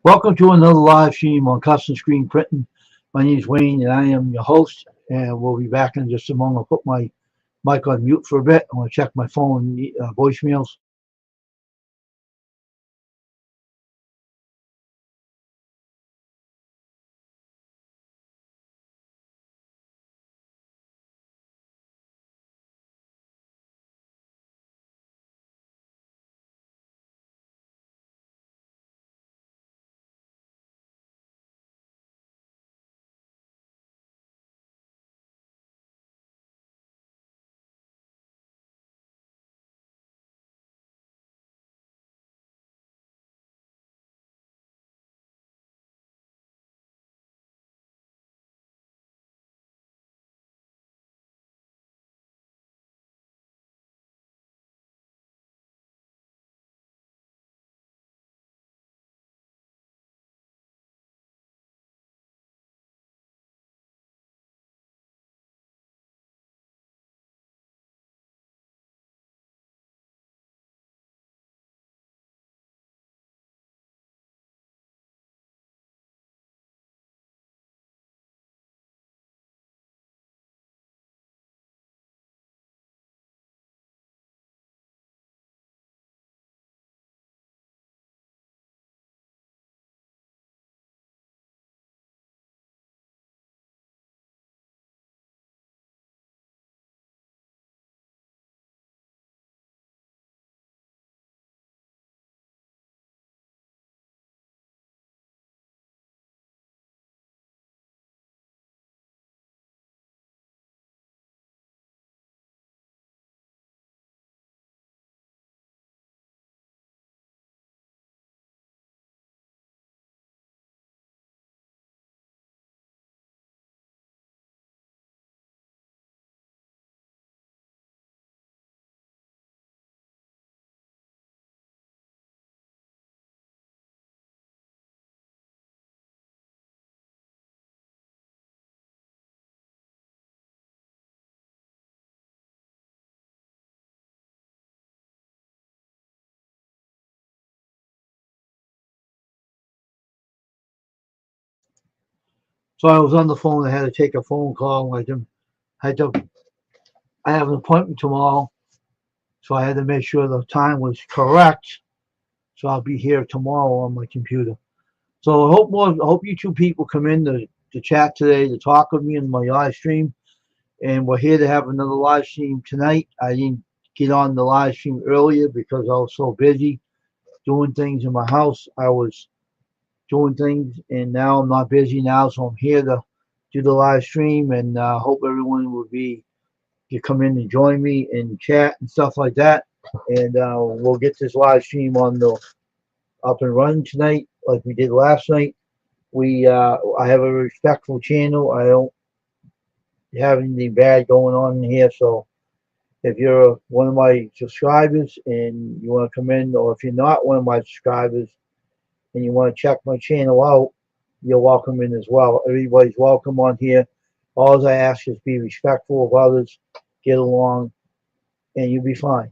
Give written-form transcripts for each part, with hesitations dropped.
Welcome to another live stream on Custom Screen Printing. My name is Wayne and I am your host, and we'll be back in just a moment. I'll put my mic on mute for a bit. I'm going to check my phone voicemails. So I was on the phone. I had to take a phone call. Had to. I have an appointment tomorrow, so I had to make sure the time was correct. So I'll be here tomorrow on my computer. So I hope you two people come in to chat today to talk with me in my live stream. And we're here to have another live stream tonight. I didn't get on the live stream earlier because I was so busy doing things in my house. I was doing things, and now I'm not busy now, so I'm here to do the live stream. And hope everyone will be to come in and join me and chat and stuff like that. And we'll get this live stream on the up and running tonight, like we did last night. I have a respectful channel. I don't have anything bad going on in here, so if you're one of my subscribers and you want to come in, or if you're not one of my subscribers and you want to check my channel out, you're welcome in as well. Everybody's welcome on here. All I ask is be respectful of others, get along, and you'll be fine.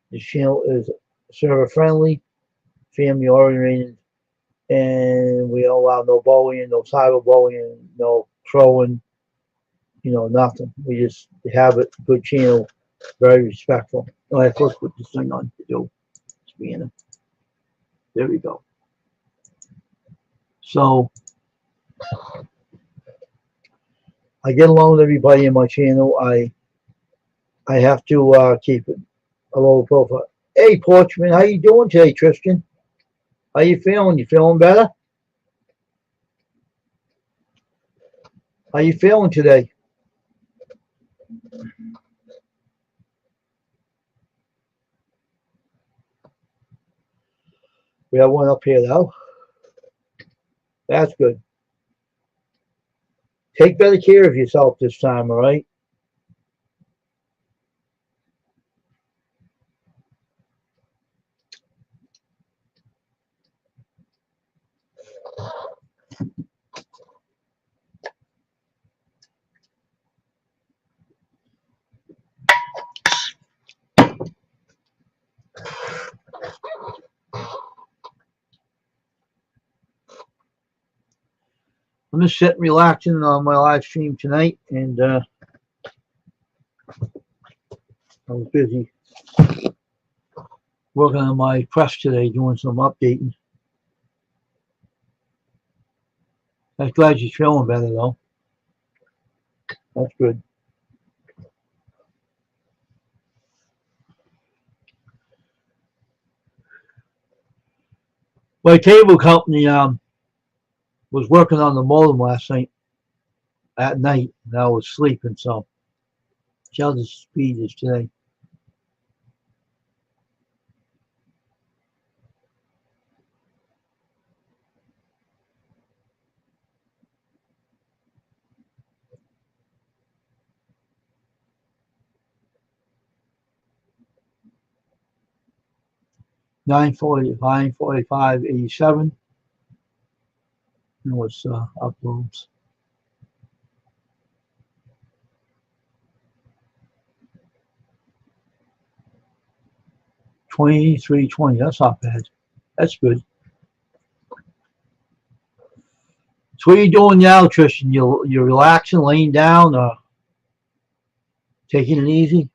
This channel is server friendly, family oriented, and we don't allow no bullying, no cyberbullying, no trolling, nothing. We just have a good channel, very respectful. Oh, I first put this thing on to do. There we go. So I get along with everybody in my channel. I have to keep it a low profile. Hey, Porchman, how you doing today, Tristan? How you feeling? You feeling better? How you feeling today? We have one up here though. That's good. Take better care of yourself this time, all right? I'm just sitting relaxing on my live stream tonight, and I was busy working on my press today, doing some updating. I'm glad she's feeling better though. That's good. My cable company was working on the modem last night at night, and I was sleeping, so see how the speed is today. Nine 45, 87. And it was uploads. 2320. That's not bad. That's good. So what are you doing now, Tristan? You're relaxing, laying down, or taking it easy?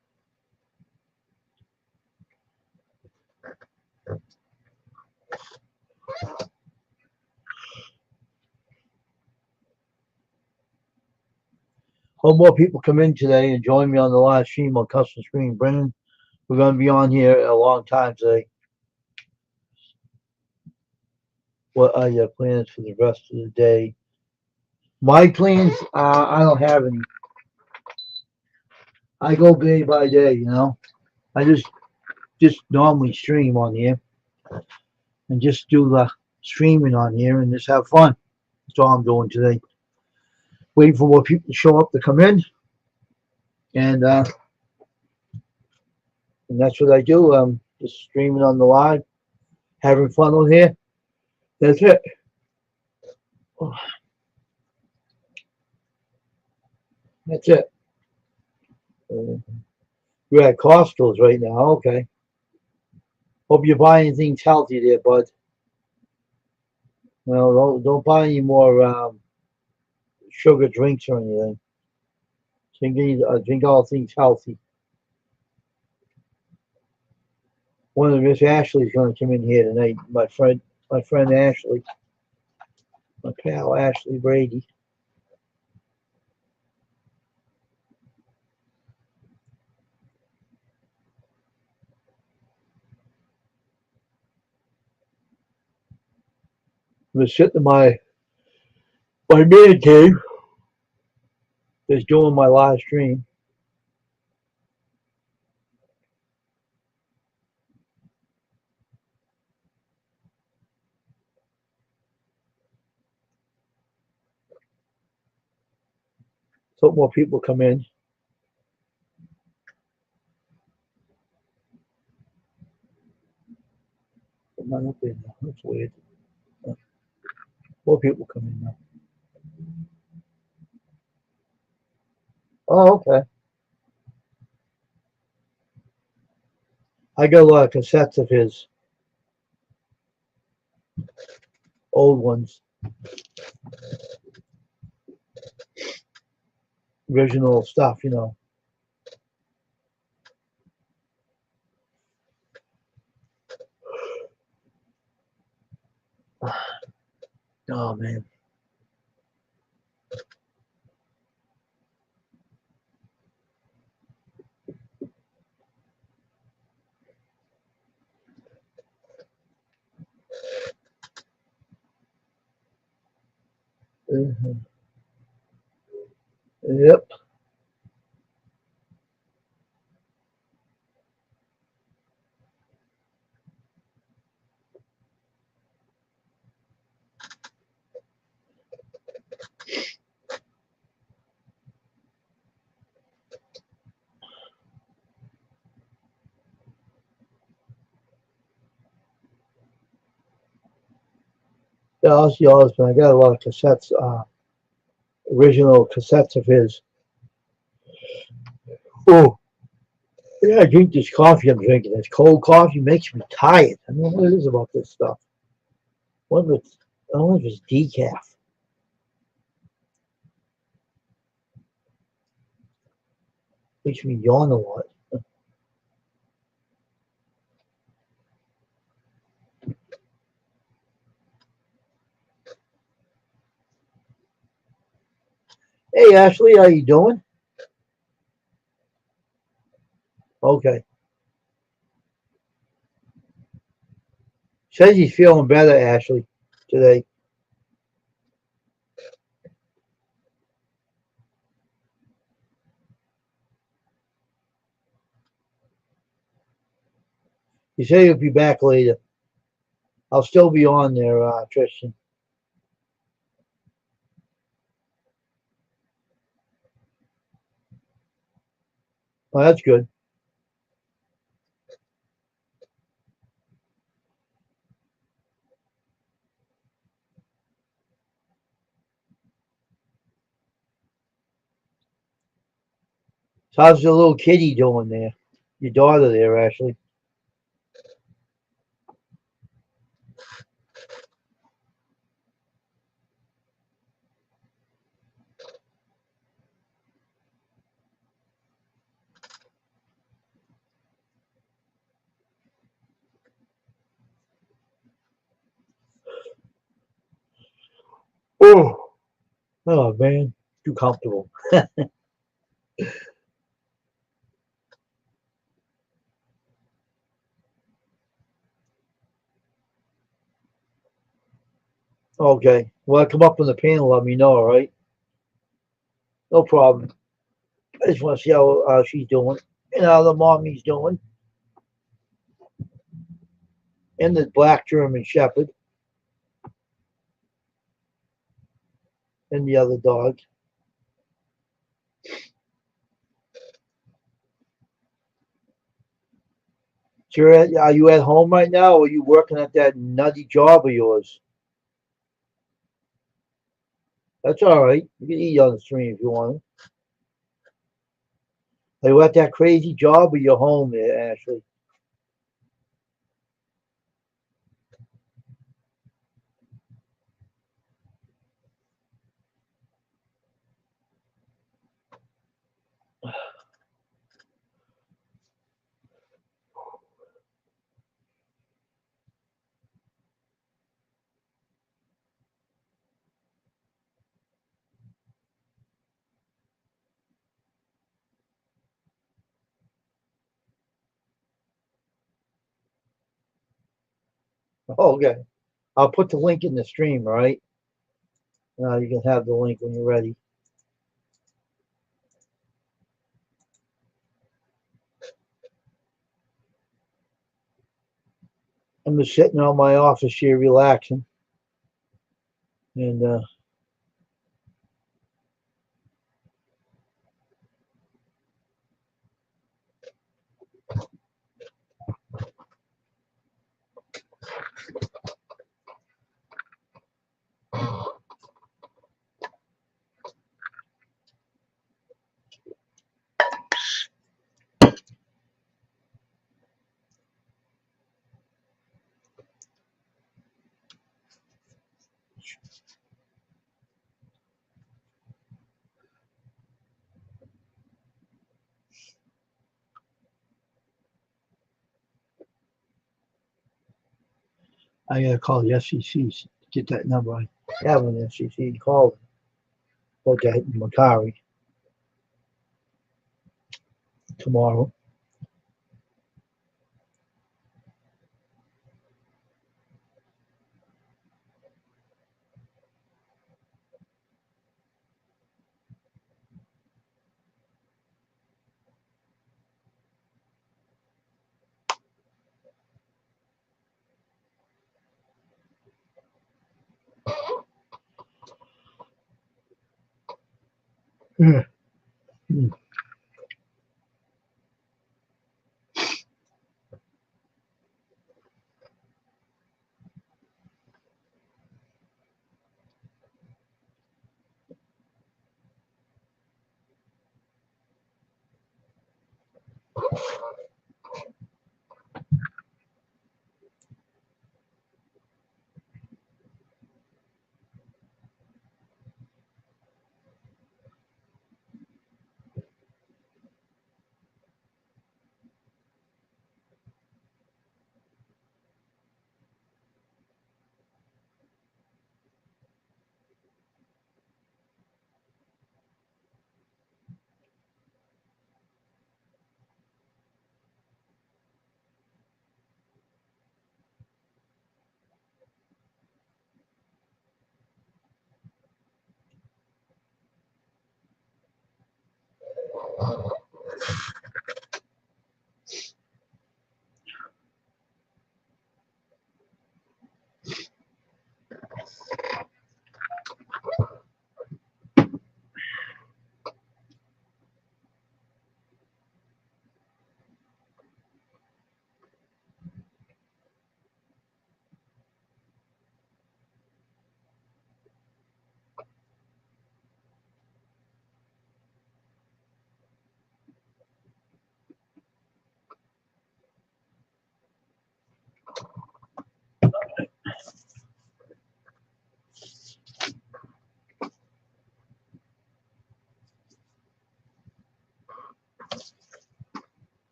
Hope more people come in today and join me on the live stream on Custom Screen. Brendan, we're going to be on here a long time today. What are your plans for the rest of the day? My plans, I don't have any. I go day by day, you know. I just normally stream on here and just do the streaming on here and just have fun. That's all I'm doing today. Waiting for more people to show up to come in, and that's what I do. Just streaming on the live, having fun on here. That's it. That's it. We're at Costco's right now. Okay. Hope you buy anything healthy there, bud. No, don't buy any more sugar drinks or anything. Drink all things healthy. One of Miss Ashley's going to come in here tonight. My friend Ashley, my pal Ashley Brady. I'm sitting in my man cave, just doing my live stream. Hope more people come in. I'm not up there now. That's weird. More people come in now. Oh, okay. I got a lot of cassettes of his. Old ones. Original stuff, you know. Oh, man. Yep. Yeah, Ozzy Osbourne. I got a lot of cassettes, original cassettes of his. Oh, yeah, I drink this coffee I'm drinking. This cold coffee makes me tired. I don't know what it is about this stuff. I don't know if it's decaf. Makes me yawn a lot. Hey Ashley, how you doing? Okay. Says he's feeling better, Ashley, today. He said he'll be back later. I'll still be on there, Tristan. Oh, that's good. So how's the little kitty doing there? Your daughter there, Ashley. Oh, oh man, too comfortable. Okay. Well, I come up on the panel, let me know, all right? No problem. I just want to see how she's doing and how the mommy's doing. And the black German Shepherd and the other dog. So are you at home right now or are you working at that nutty job of yours? That's all right. You can eat on the stream if you want. Are you at that crazy job or you're home there, Ashley? Oh, okay. I'll put the link in the stream, all right? You can have the link when you're ready. I'm just sitting on my office here relaxing. And I gotta call the FCC to get that number. I have an FCC call about that Macari tomorrow. Yeah.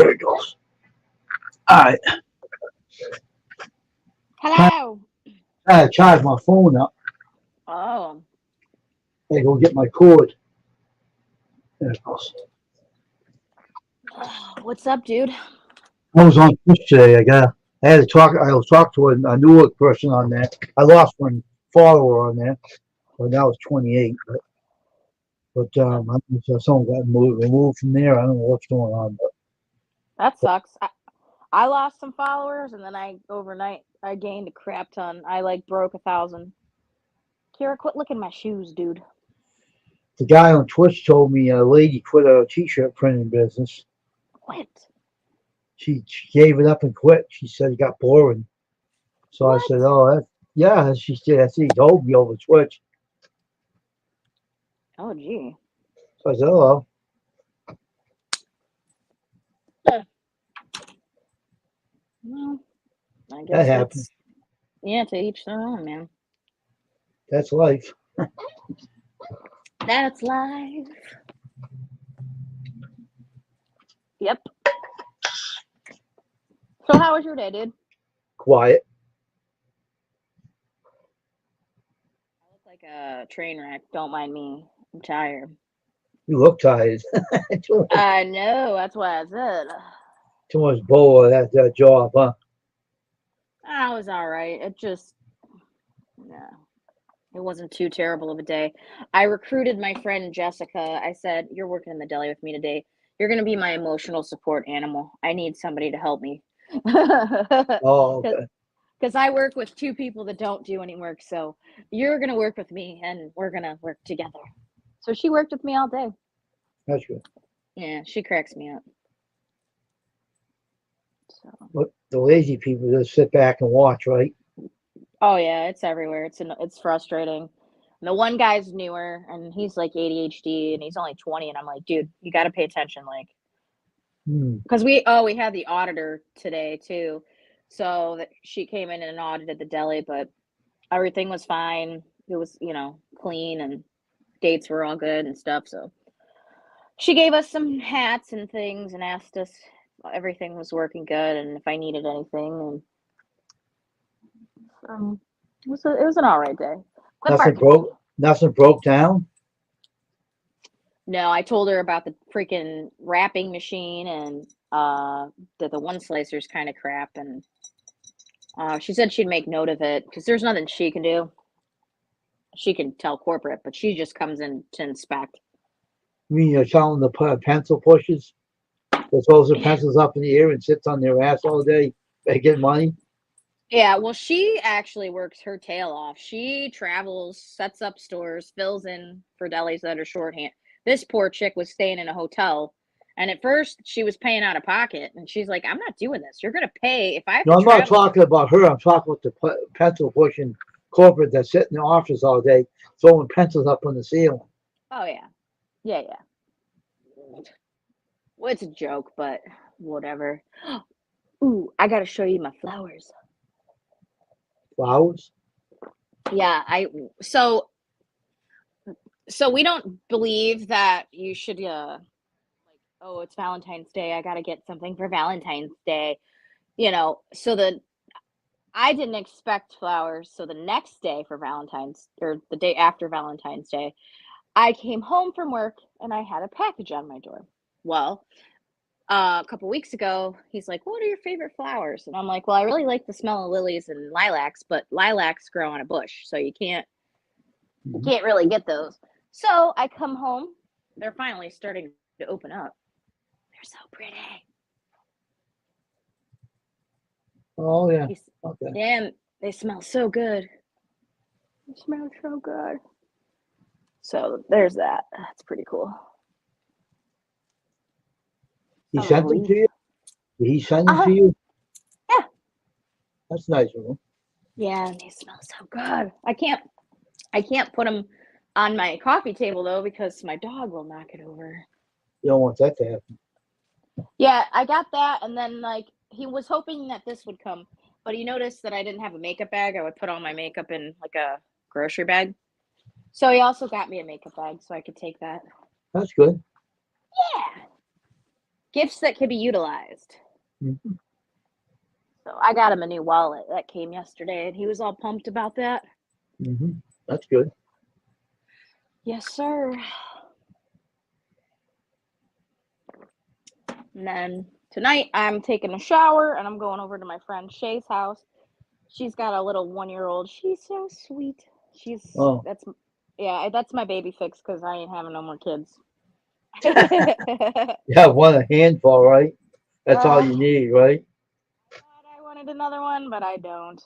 There it goes. All right. Hello. I had to charge my phone up. Oh, I go get my cord. There it goes. what's up, dude? I was on Twitch today. I had to talk. I was talking to a newer person on there. I lost one follower on there, but now it's 28. But I think someone got removed from there. I don't know what's going on. That sucks. I lost some followers, and then overnight I gained a crap ton. I like broke 1,000. Kira, quit licking my shoes, dude. The guy on Twitch told me a lady quit a t-shirt printing business. What? She gave it up and quit. She said it got boring. So What? I said, "Oh, yeah." She said, "That's what he told me over Twitch." Oh, gee. So I said, "Oh, Well, I that guess happened. yeah, to each their own, man. That's life." That's life. Yep. So how was your day, dude? Quiet. I look like a train wreck. Don't mind me. I'm tired. You look tired. I know. That's why I said. Too much bull at that job, huh? I was all right. Yeah, it wasn't too terrible of a day. I recruited my friend Jessica. I said, "You're working in the deli with me today. You're going to be my emotional support animal. I need somebody to help me." Oh, okay. Because I work with two people that don't do any work. So you're going to work with me and we're going to work together. So she worked with me all day. That's good. Yeah, she cracks me up. So. But the lazy people just sit back and watch, right? Oh yeah, it's everywhere. It's frustrating. And the one guy's newer, and he's like ADHD, and he's only 20, and I'm like, dude, you got to pay attention, like, because we had the auditor today too, so that she came in and audited the deli, but everything was fine. It was clean, and dates were all good and stuff. So she gave us some hats and things, and asked us if everything was working good, and if I needed anything, and it was an all right day. Quit Nothing barking. broke. Nothing broke down. No, I told her about the freaking wrapping machine and that the one slicer's kind of crap, and she said she'd make note of it because there's nothing she can do. She can tell corporate, but she just comes in to inspect. You mean you're telling the pencil pushers that throws the pencils up in the air and sits on their ass all day, they get money? Yeah, well, she actually works her tail off. She travels, sets up stores, fills in for delis that are shorthand. This poor chick was staying in a hotel, and at first she was paying out of pocket, and she's like, "I'm not doing this. You're gonna pay if I have No, to I'm not travel." talking about her. I'm talking about the pencil pushing corporate that sit in the office all day throwing pencils up on the ceiling. Oh yeah, yeah, yeah. Well, it's a joke, but whatever. Ooh, I gotta show you my flowers. Flowers? Yeah, so we don't believe that you should like, oh, it's Valentine's Day. I gotta get something for Valentine's Day. So I didn't expect flowers. So the next day for Valentine's, or the day after Valentine's Day, I came home from work and I had a package on my door. Well, a couple weeks ago, he's like, "What are your favorite flowers?" And I'm like, "Well, I really like the smell of lilies and lilacs, but lilacs grow on a bush, so you Mhm. can't really get those." So I come home, they're finally starting to open up. They're so pretty. Oh, yeah. They, Okay. damn, they smell so good. They smell so good. So there's that. That's pretty cool. He I'm gonna sent them leave. to you? Did he send them Uh to huh. you? Yeah. That's nice of him. Yeah, and they smell so good. I can't put them on my coffee table though because my dog will knock it over. You don't want that to happen. Yeah, I got that, and then like he was hoping that this would come, but he noticed that I didn't have a makeup bag. I would put all my makeup in like a grocery bag. So he also got me a makeup bag so I could take that. That's good. Yeah. gifts that could be utilized. Mhm. So I got him a new wallet that came yesterday, and he was all pumped about that. Mhm. That's good. Yes, sir. And then tonight I'm taking a shower and I'm going over to my friend Shay's house. She's got a little 1-year-old. She's so sweet. Oh, That's my baby fix because I ain't having no more kids. you have one a handful, right? That's all you Oh, need, right? God, I wanted another one, but I don't.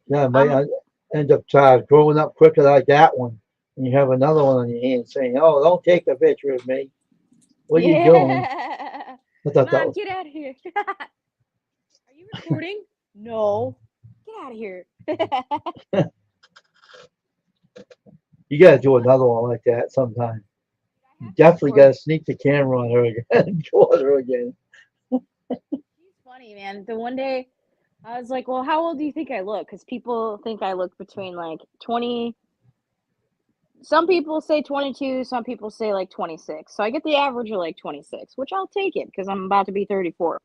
Yeah, it might I'm end up growing up quicker like that one. And you have another one on your hand saying, "Oh, don't take a picture of me. What are you doing?" Yeah. I thought that Mom, was. get out of here. Are you recording? No. Get out of here. You gotta do another one like that sometime. I You have to definitely record. gotta sneak the camera on her again and go on her again. She's funny, man. The one day I was like, "Well, how old do you think I look?" Because people think I look between like 20. Some people say 22. Some people say like 26. So I get the average of like 26, which I'll take it because I'm about to be 34.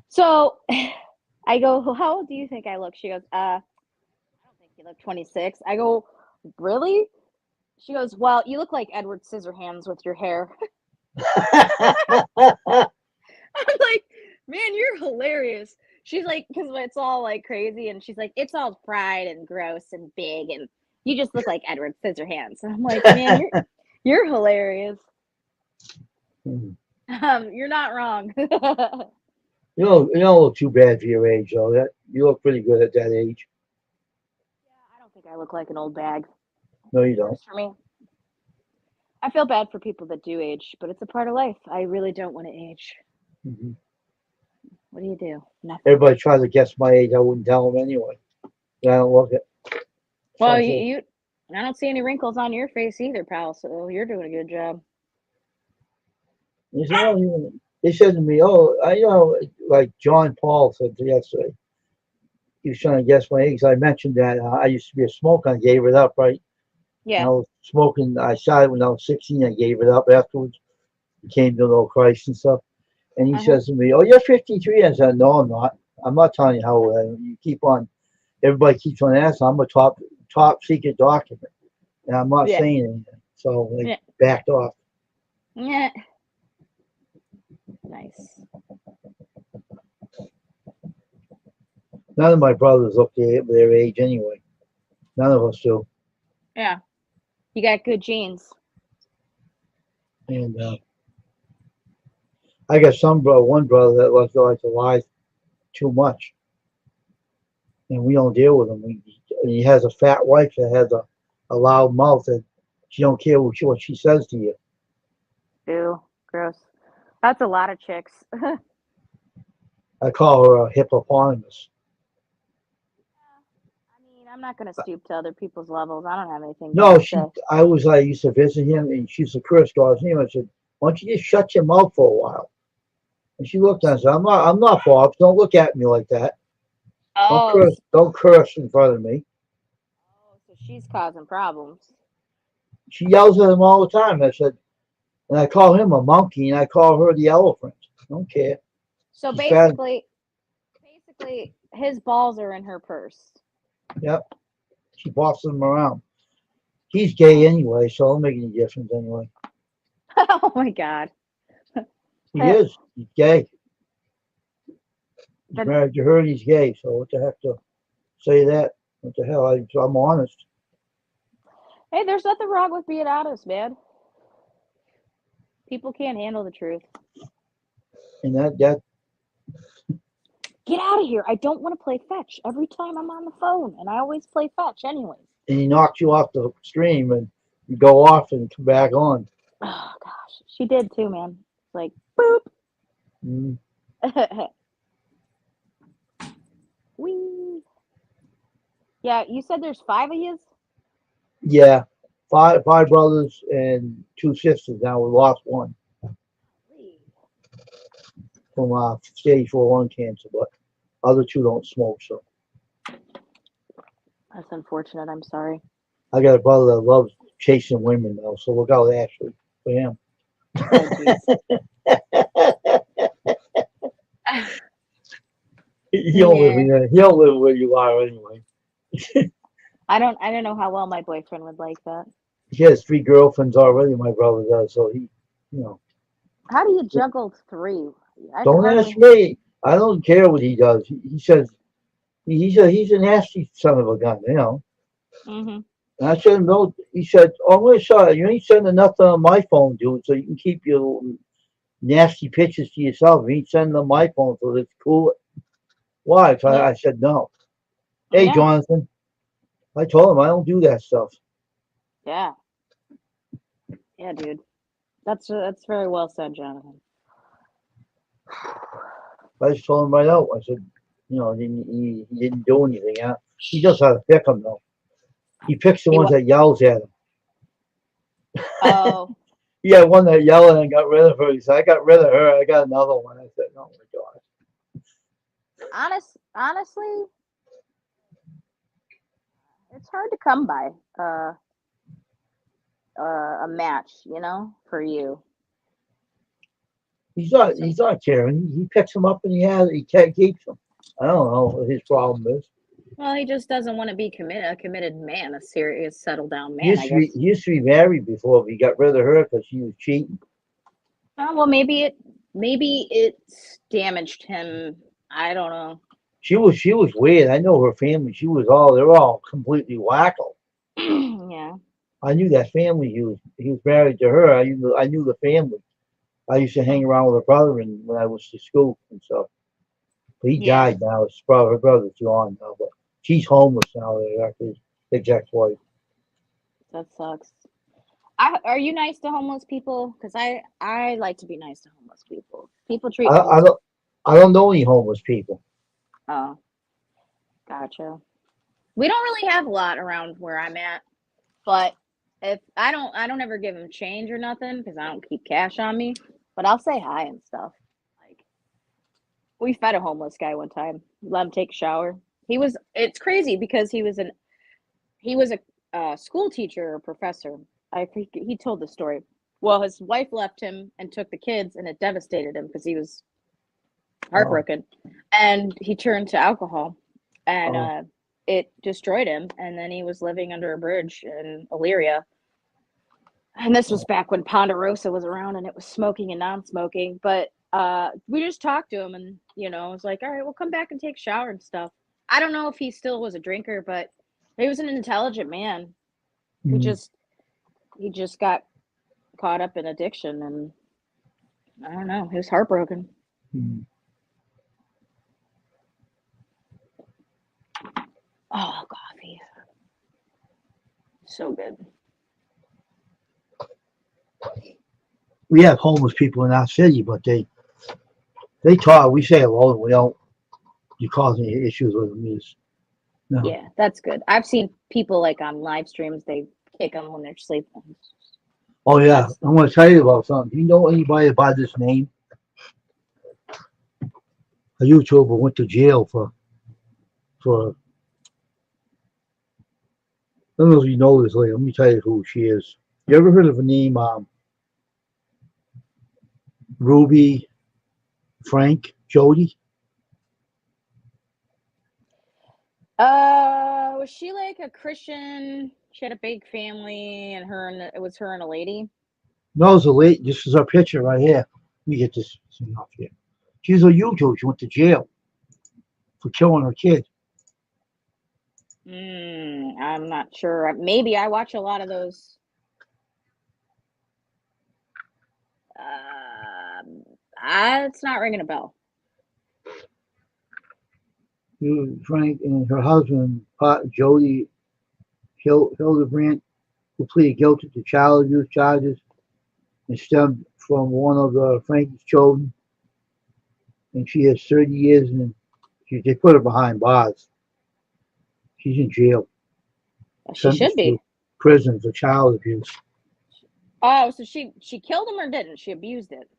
So I go, "Well, how old do you think I look?" She goes, I don't think you look 26. I go, "Really?" She goes, "Well, you look like Edward Scissorhands with your hair." I'm like, "Man, you're hilarious." She's like, because it's all like crazy, and she's like, "It's all fried and gross and big, and you just look like Edward Scissorhands." And I'm like, "Man, you're hilarious." You You're not wrong. don't look too bad for your age though. That you look pretty good at that age. I don't think I look like an old bag. No, you It don't. works for me. I feel bad for people that do age, but it's a part of life. I really don't want to age. Mhm. What do you do? Nothing. Everybody tries to guess my age. I wouldn't tell them anyway. I don't look it. Well, Some say, I don't see any wrinkles on your face either, pal. So you're doing a good job. they said, oh, they said to me, oh, like John Paul said yesterday. He was trying to guess my age. I mentioned that I used to be a smoker. I gave it up, right? And I Yeah. was smoking. I started when I was 16. I gave it up afterwards. Came to know Christ and stuff. And he Uh huh. says to me, "Oh, you're 53." I said, "No, I'm not. I'm not telling you how old I am. You keep on. Everybody keeps on asking. I'm a top secret document, and I'm not Yeah. saying anything." So they Yeah. backed off. Yeah. Nice. None of my brothers look their age anyway. None of us do. Yeah. You got good genes. And I got one brother that likes to lie too much, and we don't deal with him. He has a fat wife that has a loud mouth, and she don't care what she says to you. Ew. Gross. That's a lot of chicks. I call her a hippopotamus. I mean, I'm not gonna stoop to other people's levels. I don't have anything bad No, to say. I used to visit him, and she used to curse God's name. I said, "Why don't you just shut your mouth for a while?" And she looked at me and said, I'm not Bob. Don't look at me like that. Oh, Don't curse in front of me." so she's causing problems. She yells at him all the time. I said, and I call him a monkey, and I call her the elephant. I don't care. So She's fat. basically, his balls are in her purse. Yep. She bosses him around. He's gay anyway, so it don't make any difference anyway. Oh my God. He is. He's gay. He's But married to her, and he's gay. So what the heck to say that? What the hell? I'm honest. hey, there's nothing wrong with being honest, man. People can't handle the truth. And that Get out of here. I don't want to play fetch every time I'm on the phone, and I always play fetch anyways. and he knocks you off the stream and you go off and come back on. Oh gosh, she did too, man. Like boop. Mm. Wee. Yeah, you said there's 5 of yous? Yeah, five brothers and two sisters. Now we lost one from stage 4 lung cancer, but other two don't smoke. So That's unfortunate. I'm sorry. I got a brother that loves chasing women though. So look out, Ashley, for him. Oh, jeez. He don't live in there. He don't live where you are anyway. I don't know how well my boyfriend would like that. He has 3 girlfriends already. My brother does. So he, you know, How do you juggle 3? I can don't hardly. ask me. I don't care what he does. He says he's a nasty son of a gun. You know. Hmm. And I said no. He said, "Oh, my son, you ain't sending nothing on my phone, dude. So you can keep your nasty pictures to yourself. You ain't sending them on my phone, so it's cool." Why? So Yeah. I said no. Hey, Yeah. Jonathan. I told him I don't do that stuff. Yeah. Yeah, dude. That's very well said, Jonathan. I just told him right out. I said, you know, he didn't do anything. He knows how to pick them though. He picks the He ones what? that yells at him. Oh, He had one that yelled and got rid of her. He said, I got rid of her. I got another one. I said, oh my honestly, it's hard to come by a match, for you. So, He's not caring. He picks them up and he keeps them. I don't know what his problem is. well, he just doesn't want to be a committed man, a serious, settled down man, I He guess. used to be married before, but he got rid of her because she was cheating. Oh, well, maybe it's damaged him. I don't know. She was weird. I know her family. They were all completely wacko. Yeah. I knew that family. He was married to her. I knew the family. I used to hang Oh, around with her brother and when I was to school and stuff. But he yeah, died now. Her brother's gone now, but she's homeless now. After his ex-wife. that sucks. Are you nice to homeless people? Because I like to be nice to homeless people. People treat I, I homeless. don't I don't know any homeless people. Oh, gotcha. We don't really have a lot around where I'm at, but if I don't ever give them change or nothing because I don't keep cash on me. But I'll say hi and stuff. Like we fed a homeless guy one time. Let him take a shower. It's crazy because he was a school teacher or professor. I think he told the story. Well, his wife left him and took the kids, and it devastated him because he was Oh, heartbroken, and he turned to alcohol, and oh, it destroyed him. And then he was living under a bridge in Elyria, and this was oh. back when Ponderosa was around, and it was smoking and non-smoking. But we just talked to him, and I was like, all right, we'll come back and take a shower and stuff. I don't know if he still was a drinker, but he was an intelligent man. He Mm, just he just got caught up in addiction, and I don't know. He was heartbroken. mm. Oh, coffee, so good. We have homeless people in our city, but they talk. We say hello, and we don't. You cause any issues with them? No. Yeah, that's good. I've seen people like on live streams, they kick them when they're sleeping. Oh yeah, That's I'm going to tell you about something. Do you know anybody by this name? A YouTuber went to jail for. I don't know if you know this lady. Let me tell you who she is. You ever heard of the name Ruby Frank Jody? was she like a Christian? She had a big family, and it was her and a lady. No, it's a lady. This is her picture right here. Let me get this thing off here. She's a YouTuber. She went to jail for killing her kid. I'm not sure. Maybe I watch a lot of those. It's not ringing a bell. Frank and her husband, Jody Hildebrandt, who pleaded guilty to child abuse charges and stemmed from one of Frankie's children. And she has 30 years, and they put her behind bars. She's in jail, She should sentenced to be. prison for child abuse. Oh, so she killed him or didn't? She abused it.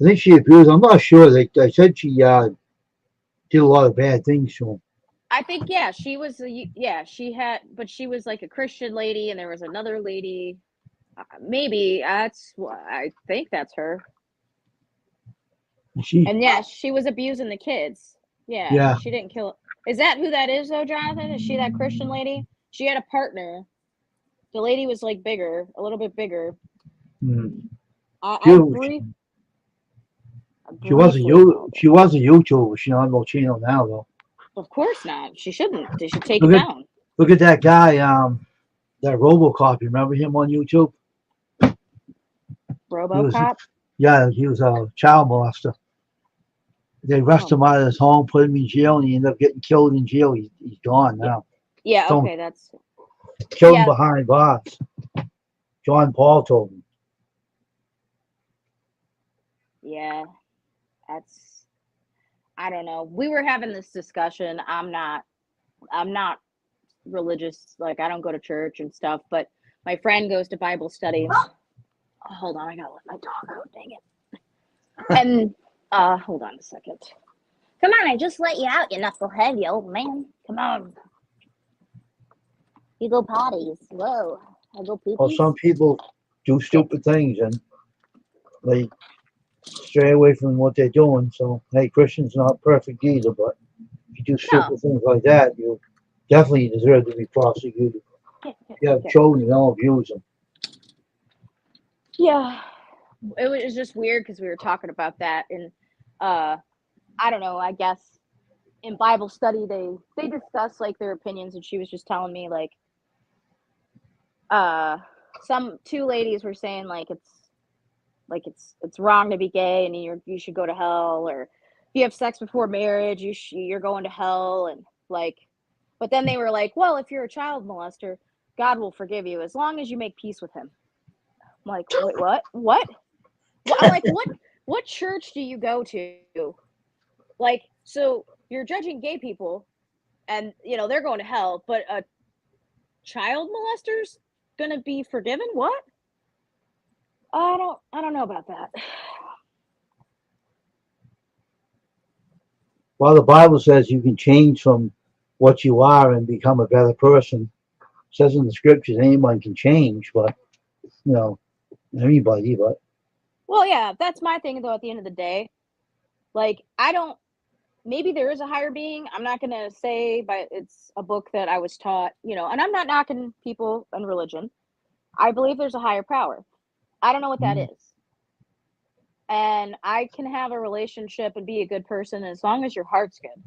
I think she abused. I'm not sure. They said she did a lot of bad things to him. I think yeah, she was yeah, she was like a Christian lady, and there was another lady. Maybe that's what I think that's her. She, And yeah, she was abusing the kids. Yeah, yeah. she didn't kill. Is that who that is though, Jonathan? Is she that Christian lady? She had a partner. The lady was like bigger, a little bit bigger. Mm. I, She, I was- brief, she was a briefly know that. she was a YouTuber. She's on Mochino now though. Of course not. She shouldn't. They should take it Look at down. look at that guy. That RoboCop. You remember him on YouTube? He was RoboCop. yeah. He was a child molester. They rushed Oh, him out of his home, put him in jail, and he ended up getting killed in jail. He's gone yeah, now. yeah. Don't Okay, that's killed him yeah, behind bars. John Paul told him. yeah. That's. I don't know. We were having this discussion. I'm not religious. Like I don't go to church and stuff. But my friend goes to Bible study. Oh, hold on, I gotta let my dog out. Dang it. And hold on a second. Come on, I just let you out, you knucklehead, you old man. Come on. You go potties. Whoa. I go Well, poopies. some people do stupid things and they stray away from what they're doing. So, hey, Christian's not perfect either, but if you do No. stupid things like that, you definitely deserve to be prosecuted. You have Okay. children, don't abuse them. Yeah. It was just weird because we were talking about that, and I don't know, I guess in Bible study they discuss like their opinions, and she was just telling me like some two ladies were saying it's wrong to be gay and you should go to hell, or if you have sex before marriage you're going to hell, and like, but then they were like, well, if you're a child molester, God will forgive you as long as you make peace with him. I'm like, wait, what? I'm like, what church do you go to? Like, so you're judging gay people and they're going to hell, but a child molester's gonna be forgiven? What? I don't know about that. Well, the Bible says you can change from what you are and become a better person. It says in the scriptures anyone can change, but you know, anybody, but Well, yeah, that's my thing though. At the end of the day, like, I don't. Maybe there is a higher being. I'm not gonna say, but it's a book that I was taught. And I'm not knocking people and religion. I believe there's a higher power. I don't know what that mm, is. And I can have a relationship and be a good person as long as your heart's good.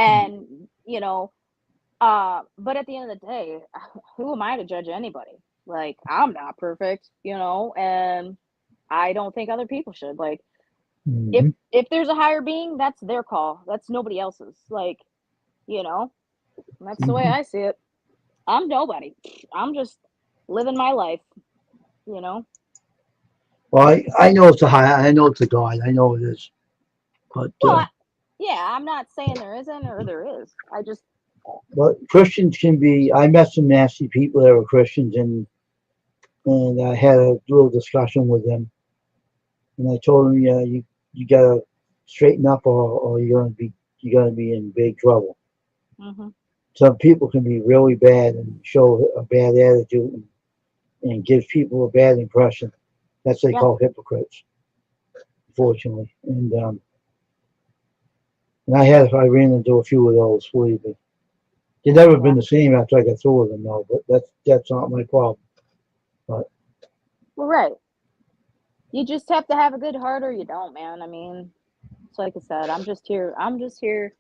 mm, And, but at the end of the day, who am I to judge anybody? Like, I'm not perfect, and I don't think other people should. Like, if mm, if there's a higher being, that's their call. That's nobody else's. Like, you know, that's the way mm. I see it. I'm nobody. I'm just living my life, you know. Well, I know it's a high, I know it's a God, I know it is, but Well, yeah, I'm not saying there isn't or there is. but Christians can be. I met some nasty people that were Christians, and I had a little discussion with them, and I told them, yeah, you gotta straighten up, or you're gonna be in big trouble. hmm Some people can be really bad and show a bad attitude and give people a bad impression. That's what they Yeah, call hypocrites, unfortunately. And I ran into a few of those. Believe me, they've never yeah. been the same after I got through with them, though. But that's not my problem. But Well, right. You just have to have a good heart, or you don't, man. I mean, it's like I said. I'm just here. I'm just here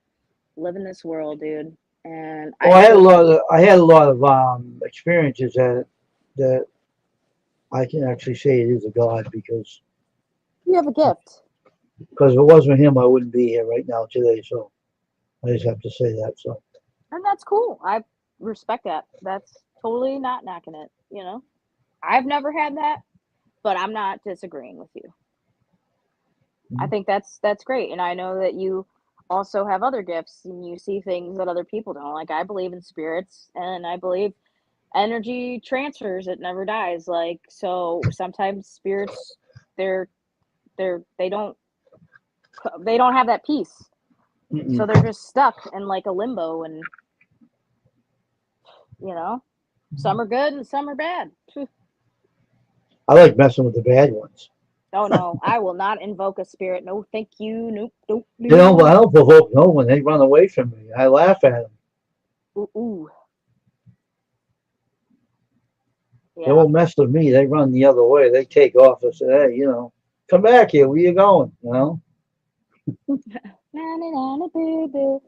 living this world, dude. And well, I hope I had a lot of experiences that I can actually say it is a God you have a gift. because if it wasn't him, I wouldn't be here right now today. So I just have to say that. So And that's cool. I respect that. That's totally not knocking it. I've never had that, but I'm not disagreeing with you. I mm, think that's great. And I know that you also have other gifts and you see things that other people don't. Like, I believe in spirits and I believe energy transfers, it never dies. Like, so sometimes spirits they're they don't have that peace. So mm-mm, they're just stuck in like a limbo, and some are good and some are bad. I like messing with the bad ones. Oh no, I will not invoke a spirit. No, thank you. Nope, nope, You know, but I no. don't provoke no one. They run away from me. I laugh at them. Ooh, ooh. They Yeah. won't mess with me. They run the other way. They take off. I say, hey, come back here. Where you going? Na na na na boo boo.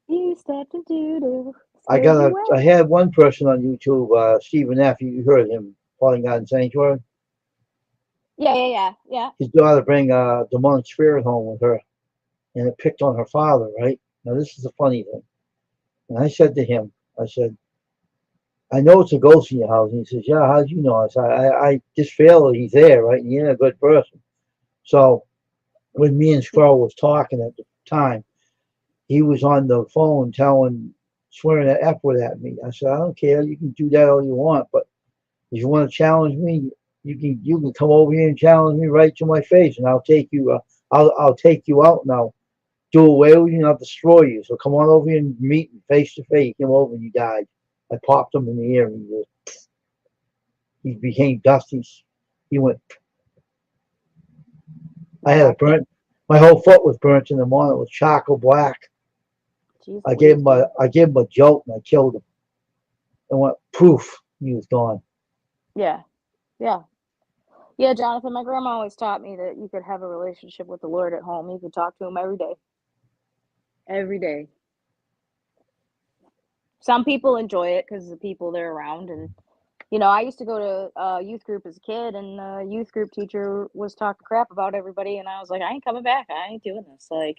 You stepped into the scared you I away. had one person on YouTube, Stephen F. You heard him, Falling God in Sanctuary. Yeah, yeah, yeah, yeah. His daughter bring a demonic spirit home with her, and it picked on her father. Right now, this is the funny thing. And I said to him, I said, I know it's a ghost in your house. And he says, yeah, how did you know? I said, I just feel he's there, right? And you're a good person. So when me and Squirrel was talking at the time, he was on the phone swearing an F word at me. I said, I don't care. You can do that all you want, but if you want to challenge me, you can come over here and challenge me right to my face, and I'll take you. I'll take you out now. Do away with you and I'll destroy you. So come on over here and meet me face to face. He came over and he died. I popped him in the ear and he became dusty. He went. I had a burnt. My whole foot was burnt in the morning. It was charcoal black. Jeez I gave Louise, him dude. a jolt and I killed him. And went poof. He was gone. Yeah, yeah. Yeah, Jonathan, my grandma always taught me that you could have a relationship with the Lord at home. You could talk to him every day. Every day. Some people enjoy it because the people they're around. And, I used to go to youth group as a kid, and the youth group teacher was talking crap about everybody. And I was like, I ain't coming back. I ain't doing this. Like,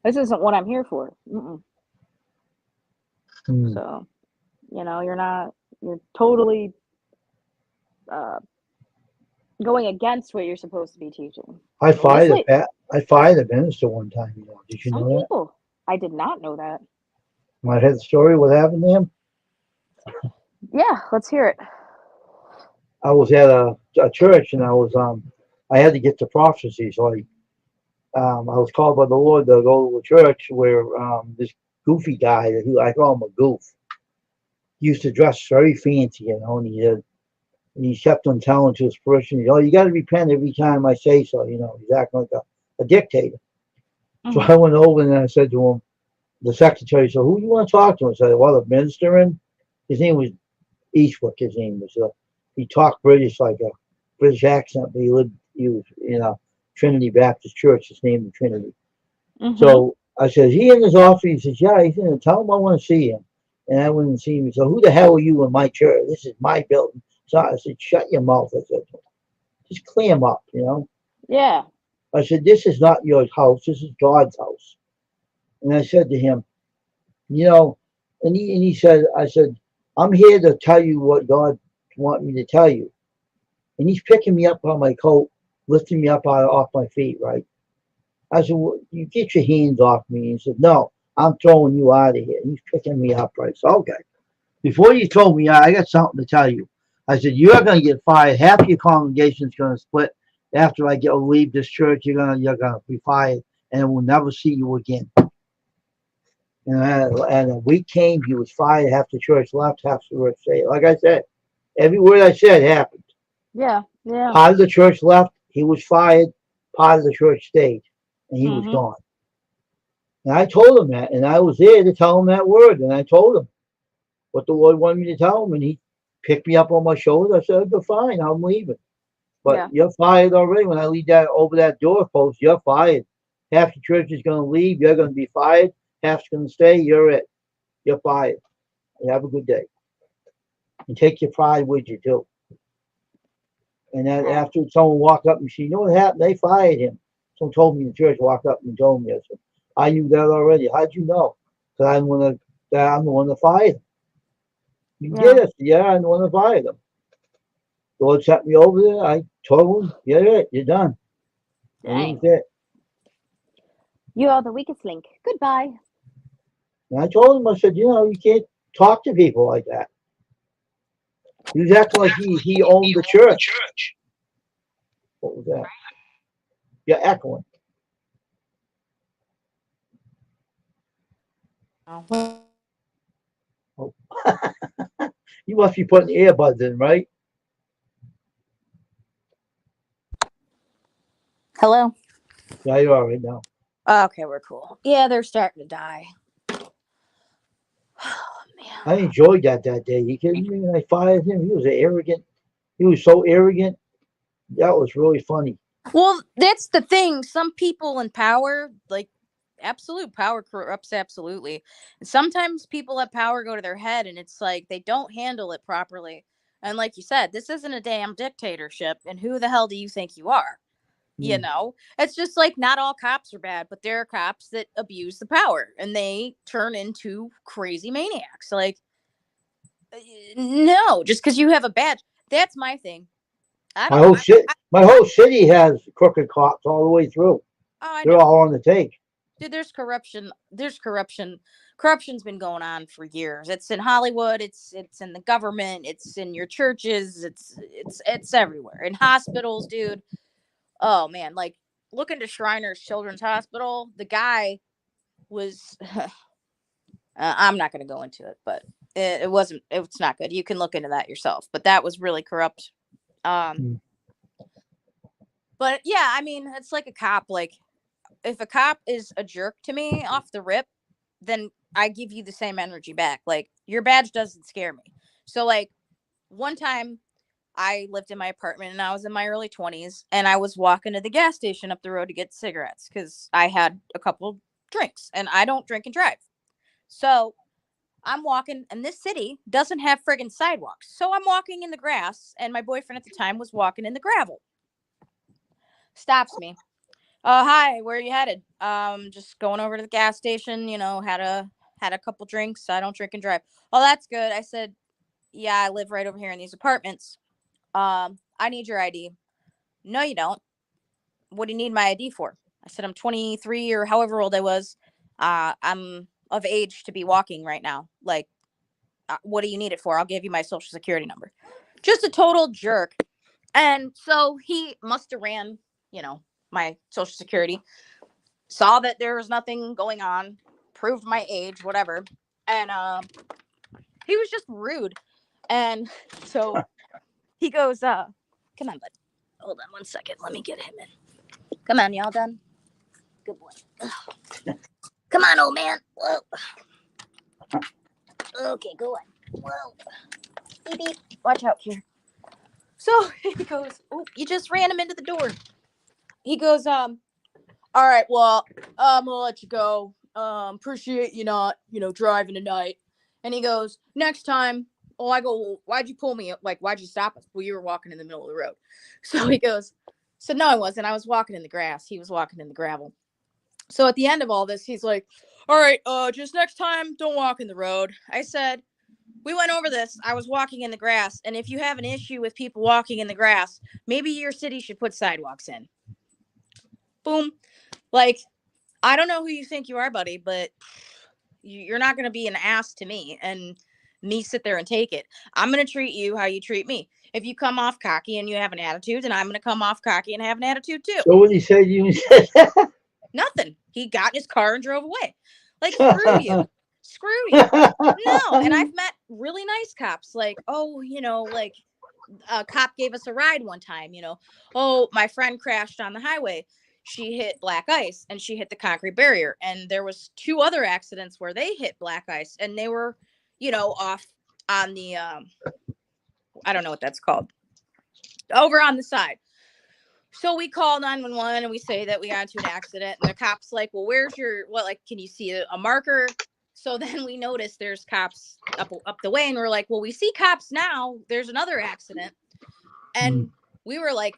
this isn't what I'm here for. Mm-mm. Hmm. So, you're totally uh, going against what you're supposed to be teaching. Obviously, I fired a minister one time. Did you some know that? people. I did not know that. I had the story. What happened to him? Yeah, let's hear it. I was at a church and I had to get the prophecy. So I was called by the Lord to go to a church where this goofy guy I call him a goof. He used to dress very fancy, and he kept on telling to his parishioners, "Oh, you got to repent every time I say so." He's acting like a dictator. So Mm-hmm. I went over and I said to him, the secretary said, "Who do you want to talk to?" I said, "Well, the minister." And his name was Eastwick. His name was. He talked British like a British accent, but he was in a Trinity Baptist Church. His name was Trinity. Mm-hmm. So I said, "He in his office?" He says, "Yeah." He said, "Tell him I want to see him." And I went and see him. He said, "Who the hell are you in my church? This is my building." So I said, "Shut your mouth." I said, "Just clam up." Yeah. I said, "This is not your house. This is God's house." And I said to him, you know, and he said, I said, "I'm here to tell you what God wants me to tell you." And he's picking me up on my coat, lifting me up off my feet, right? I said, well, "You get your hands off me." He said, "No, I'm throwing you out of here." And he's picking me up, right? So, okay. Before you throw me out, I got something to tell you. I said, "You're going to get fired. Half your congregation's going to split after I leave this church. You're gonna be fired, and we'll never see you again." And a week came, he was fired. Half the church left, half the church stayed. Like I said, every word I said happened. Yeah. Yeah. Part of the church left, he was fired. Part of the church stayed, and he was Mm-hmm. gone. And I told him that, and I was there to tell him that word. And I told him what the Lord wanted me to tell him, and he picked me up on my shoulder. I said, "Fine, I'm leaving. But Yeah. you're fired already. When I leave that over that doorpost, you're fired. Half the church is going to leave. You're going to be fired. Half's going to stay. You're it. You're fired. And have a good day. And take your pride with you too." And then Yeah. after someone walked up and said, "You know what happened? They fired him." Someone told me in the church, walked up and told me. I said, "I knew that already. How'd you know?" Because I'm the one that fired him. "You Yeah. did it." "Yeah, I'm the one that fired him." The Lord sent me over there. I told him, "You're it. You're done." And he was Dang. it. You are the weakest link. Goodbye. And I told him, I said, "You can't talk to people like that." He was acting like he owned the church. What was that? You're echoing. Oh. Oh. You must be putting earbuds in, right? Hello. Yeah, you're all right now. Okay, we're cool. Yeah, they're starting to die. Oh man. I enjoyed that day. You kidding me? When I fired him, he was arrogant. He was so arrogant. That was really funny. Well, that's the thing. Some people in power, like absolute power corrupts absolutely. And sometimes people at power go to their head and it's like they don't handle it properly. And like you said, this isn't a damn dictatorship. And who the hell do you think you are? You Mm. know, it's just like not all cops are bad, but there are cops that abuse the power and they turn into crazy maniacs. Like, no, just because you have a badge. That's my thing. I My don't. whole city, my whole city has crooked cops all the way through. Oh, I They're know. all on the take. Dude, there's corruption. There's corruption. Corruption's been going on for years. It's in Hollywood. It's in the government. It's in your churches. It's everywhere. In hospitals, dude. Oh man, like look into Shriners Children's Hospital. The guy was. I'm not going to go into it, but it wasn't. It's not good. You can look into that yourself. But that was really corrupt. Mm. But yeah, I mean, it's like a cop. Like if a cop is a jerk to me off the rip, then I give you the same energy back. Like your badge doesn't scare me. So like one time I lived in my apartment and I was in my early 20s and I was walking to the gas station up the road to get cigarettes because I had a couple drinks and I don't drink and drive. So I'm walking and this city doesn't have friggin' sidewalks. So I'm walking in the grass and my boyfriend at the time was walking in the gravel. Stops me. Hi, where are you headed? Just going over to the gas station, you know, had a couple drinks. I don't drink and drive. Oh, that's good. I said, yeah, I live right over here in these apartments. I need your ID. No, you don't. What do you need my ID for? I said, I'm 23 or however old I was. I'm of age to be walking right now. Like, what do you need it for? I'll give you my social security number. Just a total jerk. And so he must have ran, you know, my social security, saw that there was nothing going on, proved my age, whatever. And he was just rude. And so he goes, come on, bud. Hold on one second. Let me get him in. Come on, y'all done? Good boy. Ugh. Come on, old man. Whoa. Okay, go on. Whoa. Beep, beep. Watch out here. So he goes, oh, you just ran him into the door. He goes, all right, well, I'm gonna let you go. Appreciate you not, you know, driving tonight. And he goes, next time. Oh, I go, well, why'd you pull me? Like, why'd you stop us? Well, you were walking in the middle of the road. So he goes, so no, I wasn't. I was walking in the grass. He was walking in the gravel. So at the end of all this, he's like, all right, just next time, don't walk in the road. I said, we went over this. I was walking in the grass. And if you have an issue with people walking in the grass, maybe your city should put sidewalks in. Boom. Like, I don't know who you think you are, buddy, but you're not going to be an ass to me and me sit there and take it. I'm going to treat you how you treat me. If you come off cocky and you have an attitude, then I'm going to come off cocky and have an attitude too. So what he said, you said, Nothing. He got in his car and drove away. Like, screw you. Screw you. No. And I've met really nice cops. Like, oh, you know, like a cop gave us a ride one time, you know. Oh, my friend crashed on the highway. She hit black ice and she hit the concrete barrier. And there was two other accidents where they hit black ice and they were, you know, off on the I don't know what that's called. Over on the side. So we call 911 and we say that we got into an accident and the cop's like, well, where's your, what, like, can you see a marker? So then we notice there's cops up the way and we're like, well, we see cops now. There's another accident. And we were like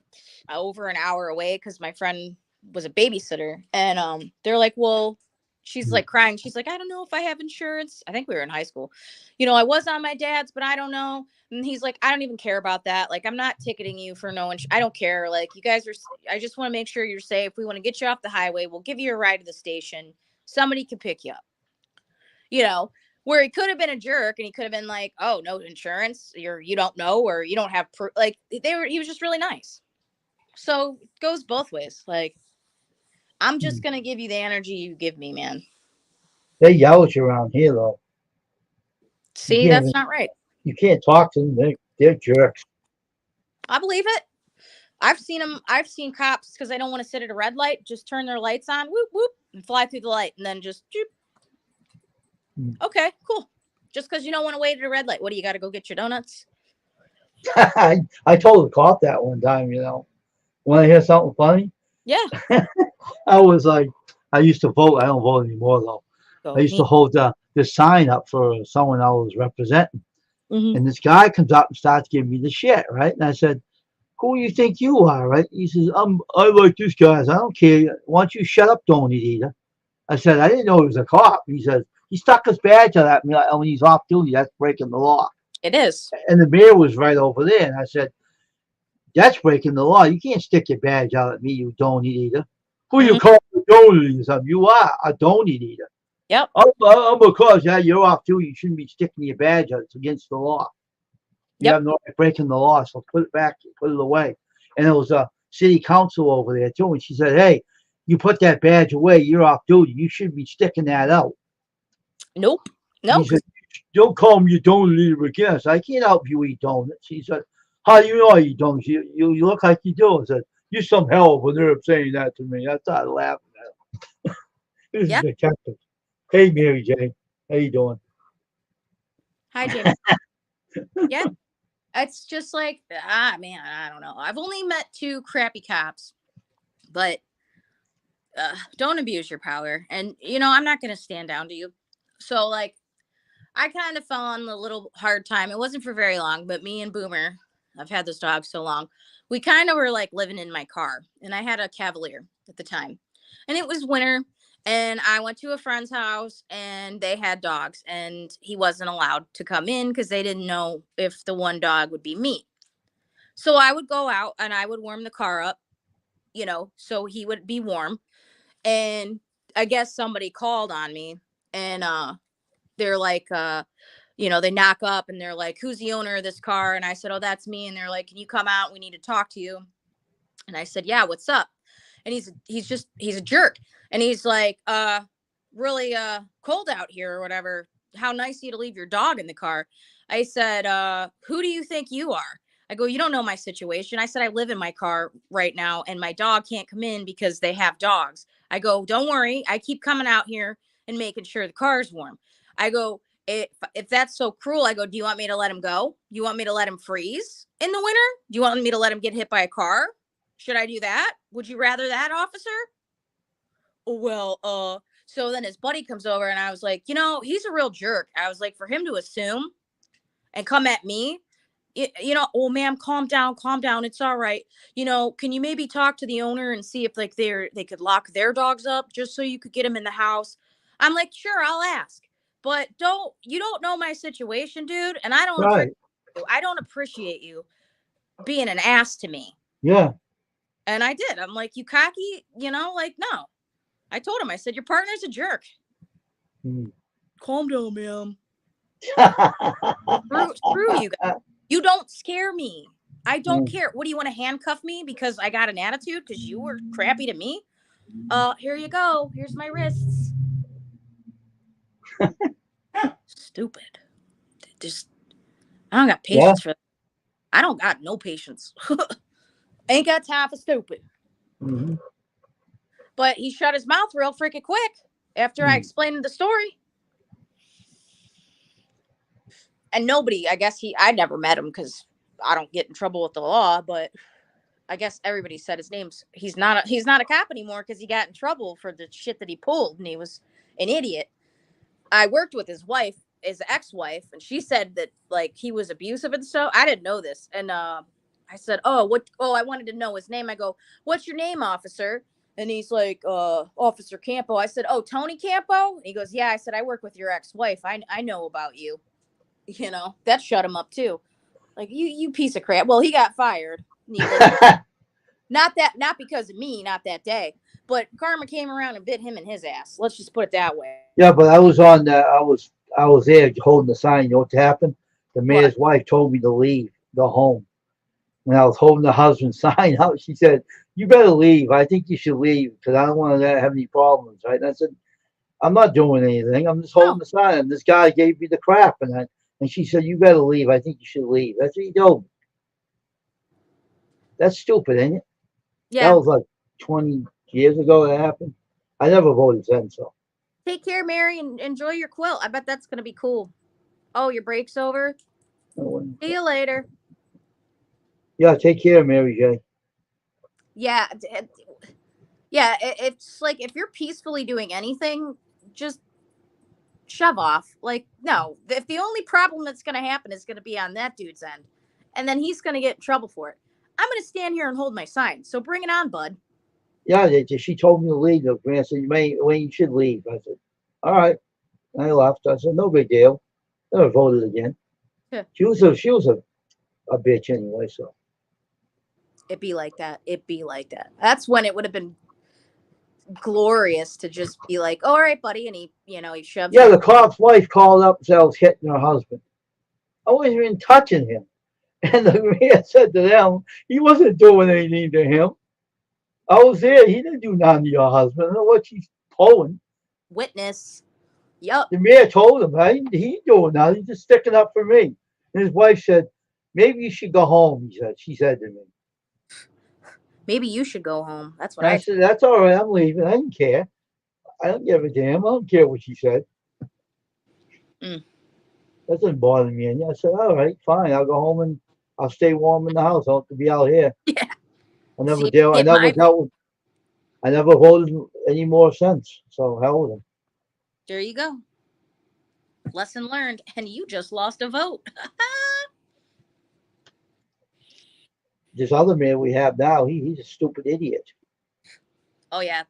over an hour away because my friend was a babysitter. And they're like, well, she's like crying. She's like, I don't know if I have insurance. I think we were in high school. You know, I was on my dad's, but I don't know. And he's like, I don't even care about that. Like, I'm not ticketing you for no insurance. I don't care. Like, you guys are, I just want to make sure you're safe. We want to get you off the highway. We'll give you a ride to the station. Somebody can pick you up. You know, where he could have been a jerk and he could have been like, oh, no insurance, you don't know, or you don't have like he was just really nice. So it goes both ways. Like, I'm just gonna give you the energy you give me, man. they yell at you around here, though. See, that's not right. You can't talk to them. They're jerks. I believe it. I've seen them. I've seen cops because they don't want to sit at a red light, just turn their lights on, whoop whoop, and fly through the light, and then just choop. Okay, cool. Just because you don't want to wait at a red light, what do you got to go get your donuts? I told the cop that one time, Want to hear something funny? Yeah. I was like, I used to vote. I don't vote anymore, though. I used to hold the sign up for someone I was representing. Mm-hmm. And this guy comes up and starts giving me the shit, right? And I said, who you think you are, right? He says, I like this guy. I said, I don't care. Why don't you shut up, Donut Eater? I said, I didn't know he was a cop. He says, he stuck his badge out at me when he's off duty. That's breaking the law. It is. And the mayor was right over there. And I said, that's breaking the law. You can't stick your badge out at me, you donut eater. Who you call a donut eater? You are a donut eater. Yep. I'm a cause. Yeah, you're off duty. You shouldn't be sticking your badge out. It's against the law. You have no right breaking the law. So put it back, put it away. And there was a city council over there too. And she said, hey, you put that badge away. You're off duty. You shouldn't be sticking that out. Nope. Nope. He said, don't call me a donut eater again. I said, I can't help you eat donuts. He said, how do you know I eat donuts? You look like you do. I said, you some hell of a nerve saying that to me. I started laughing at him. This is a detective. Hey, Mary Jane. How you doing? Hi, Jamie. Yeah. It's just like, man, I don't know. I've only met 2 crappy cops, but don't abuse your power. And, I'm not going to stand down to you. So, like, I kind of fell on a little hard time. It wasn't for very long, but me and Boomer, I've had this dog so long, we kind of were like living in my car. And I had a Cavalier at the time. And it was winter. And I went to a friend's house and they had dogs. And he wasn't allowed to come in because they didn't know if the one dog would be me. So I would go out and I would warm the car up, so he would be warm. And I guess somebody called on me and they're like, they knock up and they're like, who's the owner of this car? And I said, oh, that's me. And they're like, can you come out? We need to talk to you. And I said, yeah, what's up? And he's a jerk. And he's like, really cold out here or whatever. How nice of you to leave your dog in the car. I said, who do you think you are? I go, you don't know my situation. I said, I live in my car right now and my dog can't come in because they have dogs. I go, don't worry. I keep coming out here and making sure the car's warm. I go, if that's so cruel, I go, do you want me to let him go? Do you want me to let him freeze in the winter? Do you want me to let him get hit by a car? Should I do that? Would you rather that, officer? Well, so then his buddy comes over and I was like, he's a real jerk. I was like, for him to assume and come at me, oh, ma'am, calm down. It's all right. Can you maybe talk to the owner and see if like they could lock their dogs up just so you could get them in the house? I'm like, sure, I'll ask. But you don't know my situation, dude. And I don't appreciate you being an ass to me. Yeah. And I did. I'm like, you cocky, no. I told him, I said, your partner's a jerk. Calm down, ma'am. Screw you guys. You don't scare me. I don't care. What do you want to handcuff me because I got an attitude because you were crappy to me? Here you go. Here's my wrists. Stupid. Just, I don't got patience for that. I don't got no patience. Ain't got time for stupid. Mm-hmm. But he shut his mouth real freaking quick after I explained the story. And nobody, I guess I never met him because I don't get in trouble with the law, but I guess everybody said his name's, he's not a cop anymore because he got in trouble for the shit that he pulled and he was an idiot. I worked with his wife, his ex-wife, and she said that like he was abusive and so I didn't know this. And I said, I wanted to know his name. I go, what's your name, officer? And he's like, Officer Campo. I said, oh, Tony Campo? And he goes, yeah. I said, I work with your ex-wife. I know about you. That shut him up too. Like, you piece of crap. Well, he got fired. Not because of me, not that day. But karma came around and bit him in his ass. Let's just put it that way. Yeah, but I was on that. I was there holding the sign. You know what happened? The mayor's wife told me to leave the home. When I was holding the husband's sign out, she said, you better leave. I think you should leave because I don't want to have any problems, right? And I said, I'm not doing anything. I'm just holding the sign. And this guy gave me the crap. And she said, you better leave. I think you should leave. That's what he told me. That's stupid, ain't it? That Yeah. was like 20 years ago that happened. I never voted then, so. Take care, Mary, and enjoy your quilt. I bet that's gonna be cool. Oh, your break's over. See you later. Yeah, take care, Mary J. Yeah, yeah. It's like if you're peacefully doing anything, just shove off. Like, no, if the only problem that's gonna happen is gonna be on that dude's end, and then he's gonna get in trouble for it. I'm gonna stand here and hold my sign. So bring it on, bud. Yeah, she told me to leave. The grant said, Wayne, you should leave. I said, all right. And I left. I said, no big deal. Never voted again. Yeah. She was a bitch anyway, so. It be like that. It be like that. That's when it would have been glorious to just be like, all right, buddy. And he shoves Yeah, you. the cop's wife called up and said I was hitting her husband. I wasn't even touching him. And the mayor said to them, he wasn't doing anything to him. I was there. He didn't do nothing to your husband. I don't know what she's pulling. Witness. Yup. The mayor told him, hey, he ain't doing nothing. He's just sticking up for me. And his wife said, maybe you should go home, she said to me. Maybe you should go home. That's what And I said, that's all right. I'm leaving. I didn't care. I don't give a damn. I don't care what she said. Mm. That doesn't bother me. And I said, all right, fine. I'll go home and I'll stay warm in the house. I don't have to be out here. Yeah. I never See, deal. I get never my- dealt with. I never voted any more since. So hell with them. There you go. Lesson learned. And you just lost a vote. This other man we have now, he's a stupid idiot. Oh yeah,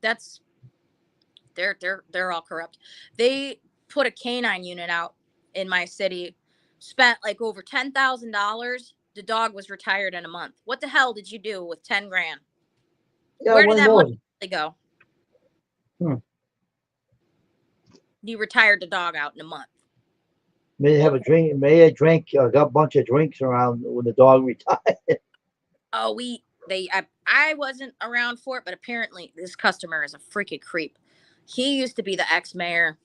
they're all corrupt. They put a canine unit out in my city, spent like over $10,000. The dog was retired in a month. What the hell did you do with 10 grand? Yeah, Where did one that more. money go? Hmm. You retired the dog out in a month. May have a drink. May have drank. Got a bunch of drinks around when the dog retired. Oh, I wasn't around for it, but apparently this customer is a freaking creep. He used to be the ex-mayor,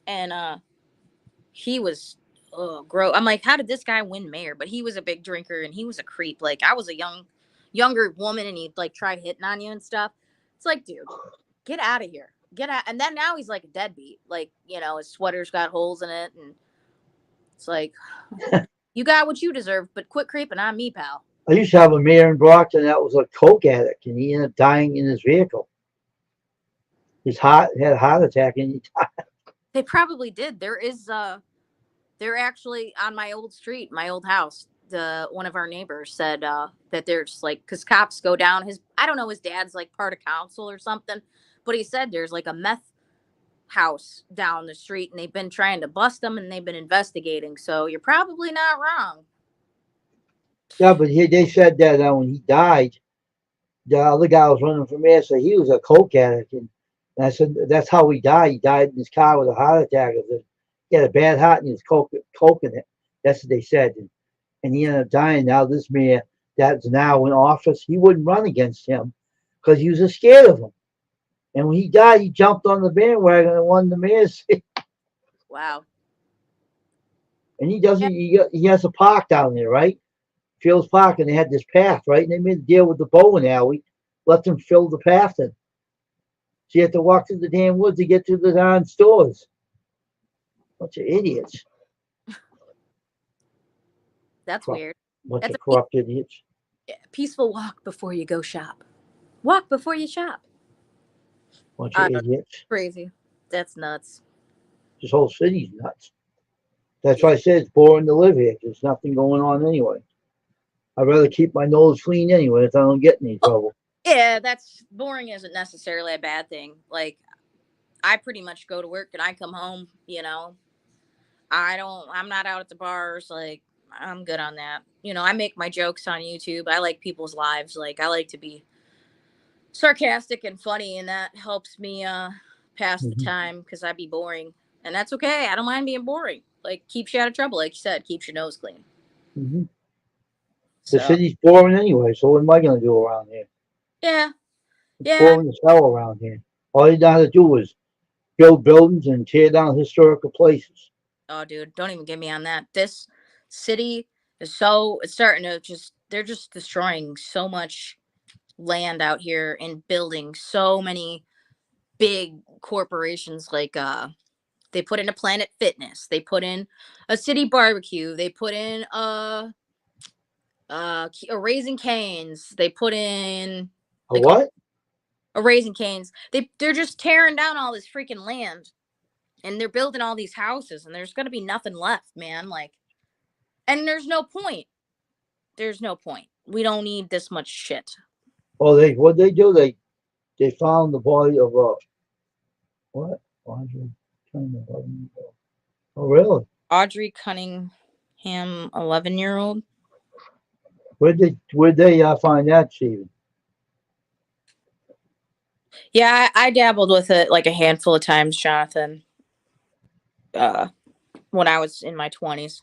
and he was gross. I'm like, how did this guy win mayor? But he was a big drinker and he was a creep. Like I was a younger woman and he'd like try hitting on you and stuff. It's like, dude, get out of here. Get out. And then now he's like a deadbeat. Like, his sweater's got holes in it. And it's like, you got what you deserve, but quit creeping on me, pal. I used to have a mayor in Brockton that was a coke addict, and he ended up dying in his vehicle. His heart had a heart attack, and he died. They probably did. They're actually on my old street, my old house. One of our neighbors said that there's like, because cops go down I don't know, his dad's like part of council or something, but he said there's like a meth house down the street and they've been trying to bust them and they've been investigating. So you're probably not wrong. Yeah, but they said that when he died, the other guy was running for mayor, so he was a coke addict, and I said that's how he died. He died in his car with a heart attack. He had a bad heart and he was coke in it. That's what they said, and he ended up dying. Now this mayor that's now in office, he wouldn't run against him because he was scared of him. And when he died, he jumped on the bandwagon and won the mayor's seat. Wow. And he doesn't. He has a park down there, right? Fields Park, and they had this path, right? And they made a deal with the bowling alley, let them fill the path in. So you have to walk through the damn woods to get to the darn stores. Bunch of idiots. That's weird. Bunch That's of corrupt idiots. Peaceful walk before you go shop. Walk before you shop. Bunch of idiots. Crazy. That's nuts. This whole city's nuts. That's why I said it's boring to live here. There's nothing going on anyway. I'd rather keep my nose clean anyway if I don't get in any trouble. Yeah, that's boring isn't necessarily a bad thing. Like, I pretty much go to work and I come home, I'm not out at the bars. Like, I'm good on that. I make my jokes on YouTube. I like people's lives. Like, I like to be sarcastic and funny, and that helps me pass the time because I'd be boring. And that's okay. I don't mind being boring. Like, keeps you out of trouble. Like you said, keeps your nose clean. Mm-hmm. The city's boring anyway, so what am I going to do around here? Yeah. It's boring as hell around here. All you got to do is build buildings and tear down historical places. Oh, dude, don't even get me on that. This city is it's starting to just they're just destroying so much land out here and building so many big corporations. Like they put in a Planet Fitness, they put in a City Barbecue, they put in a Raising Canes, they put in A what? a Raising Canes. They're just tearing down all this freaking land, and they're building all these houses, and there's gonna be nothing left, man. Like, and there's no point. There's no point. We don't need this much shit. Oh, what they do? They found the body of what? Audrey Cunningham. Oh, really? Audrey Cunningham, 11-year-old. Where'd they find that, Steven? Yeah, I dabbled with it like a handful of times, Jonathan. When I was in my 20s.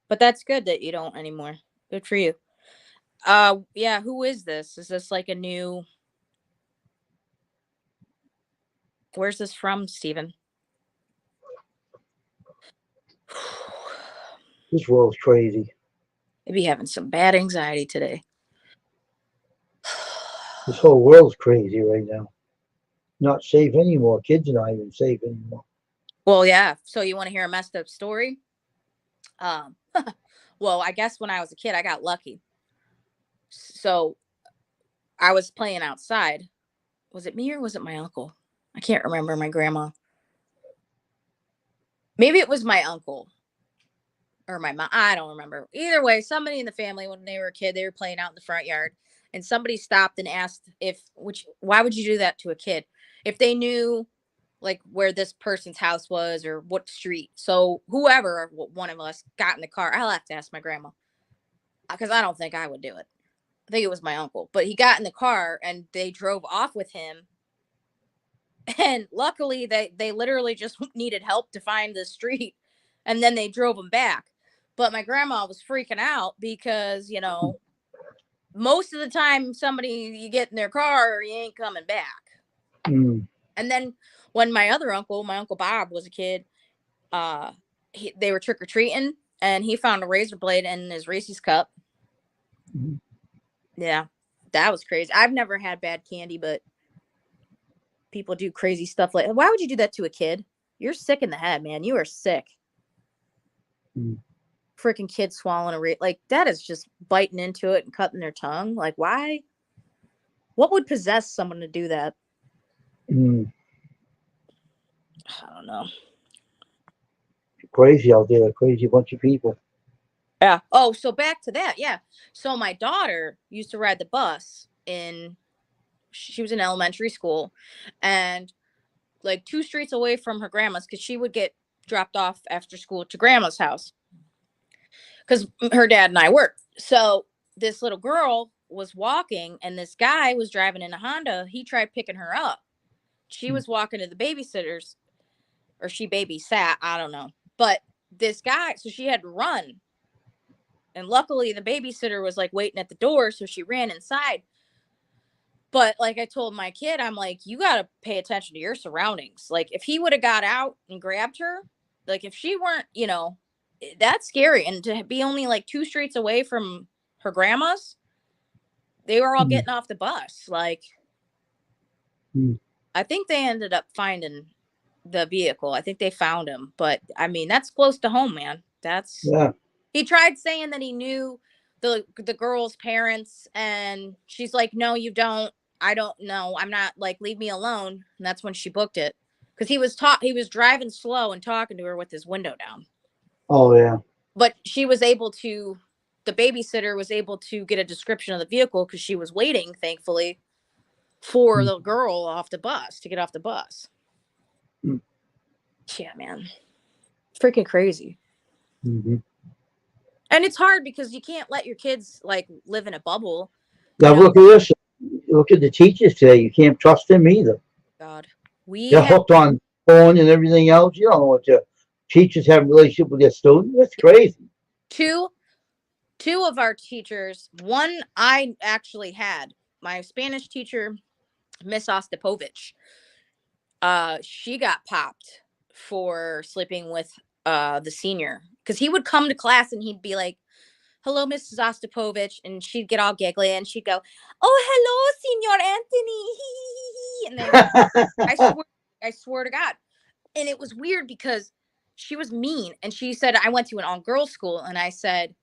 But that's good that you don't anymore. Good for you. Yeah, who is this? Is this like a new Where's this from, Steven? This world's crazy. Maybe having some bad anxiety today. This whole world's crazy right now. Not safe anymore. Kids are not even safe anymore. Well, yeah. So you want to hear a messed up story? Well, I guess when I was a kid, I got lucky. So I was playing outside. Was it me or was it my uncle? I can't remember. My grandma. Maybe it was my uncle or my mom. I don't remember. Either way, somebody in the family, when they were a kid, they were playing out in the front yard, and somebody stopped and asked why would you do that to a kid? If they knew like where this person's house was or what street. So whoever one of us got in the car, I'll have to ask my grandma because I don't think I would do it. I think it was my uncle, but he got in the car and they drove off with him. And luckily they literally just needed help to find the street, and then they drove him back. But my grandma was freaking out because, most of the time somebody you get in their car, you ain't coming back. Mm. And then when my uncle Bob was a kid, they were trick or treating, and he found a razor blade in his Reese's cup. Mm-hmm. Yeah, that was crazy. I've never had bad candy, but people do crazy stuff like. Why would you do that to a kid? You're sick in the head, man. You are sick. Mm. Freaking kid swallowing like that is just biting into it and cutting their tongue. Like, why? What would possess someone to do that? Mm. I don't know. Crazy out there, a crazy bunch of people. Yeah. Oh, so back to that. Yeah. So my daughter used to ride the bus she was in elementary school, and like 2 streets away from her grandma's, because she would get dropped off after school to grandma's house because her dad and I worked. So this little girl was walking, and this guy was driving in a Honda. He tried picking her up. She was walking to the babysitter's, or she babysat, I don't know. But this guy, so she had to run. And luckily the babysitter was like waiting at the door, so she ran inside. But like I told my kid, I'm like, you got to pay attention to your surroundings. Like if he would have got out and grabbed her, like if she weren't, that's scary. And to be only like 2 streets away from her grandma's, they were all getting off the bus. Like, I think they ended up finding the vehicle. I think they found him. But I mean, that's close to home, man. Yeah. He tried saying that he knew the girl's parents, and she's like, no, you don't. I don't know. I'm not, like, leave me alone. And that's when she booked it. Because he was driving slow and talking to her with his window down. Oh, yeah. But the babysitter was able to get a description of the vehicle because she was waiting, thankfully, for the girl to get off the bus. Mm. Yeah, man. Freaking crazy. Mm-hmm. And it's hard because you can't let your kids like live in a bubble. Now look at this. Look at the teachers today. You can't trust them either. God, they're hooked on phone and everything else. You don't know what the teachers have a relationship with their students. That's crazy. Two of our teachers. One I actually had my Spanish teacher, Miss Ostapovich. She got popped for sleeping with the senior, because he would come to class and he'd be like, hello, Mrs. Ostapovich. And she'd get all giggly and she'd go, oh, hello, Senor Anthony. And then I swear to God. And it was weird because she was mean. And she said, I went to an all-girls school. And I said,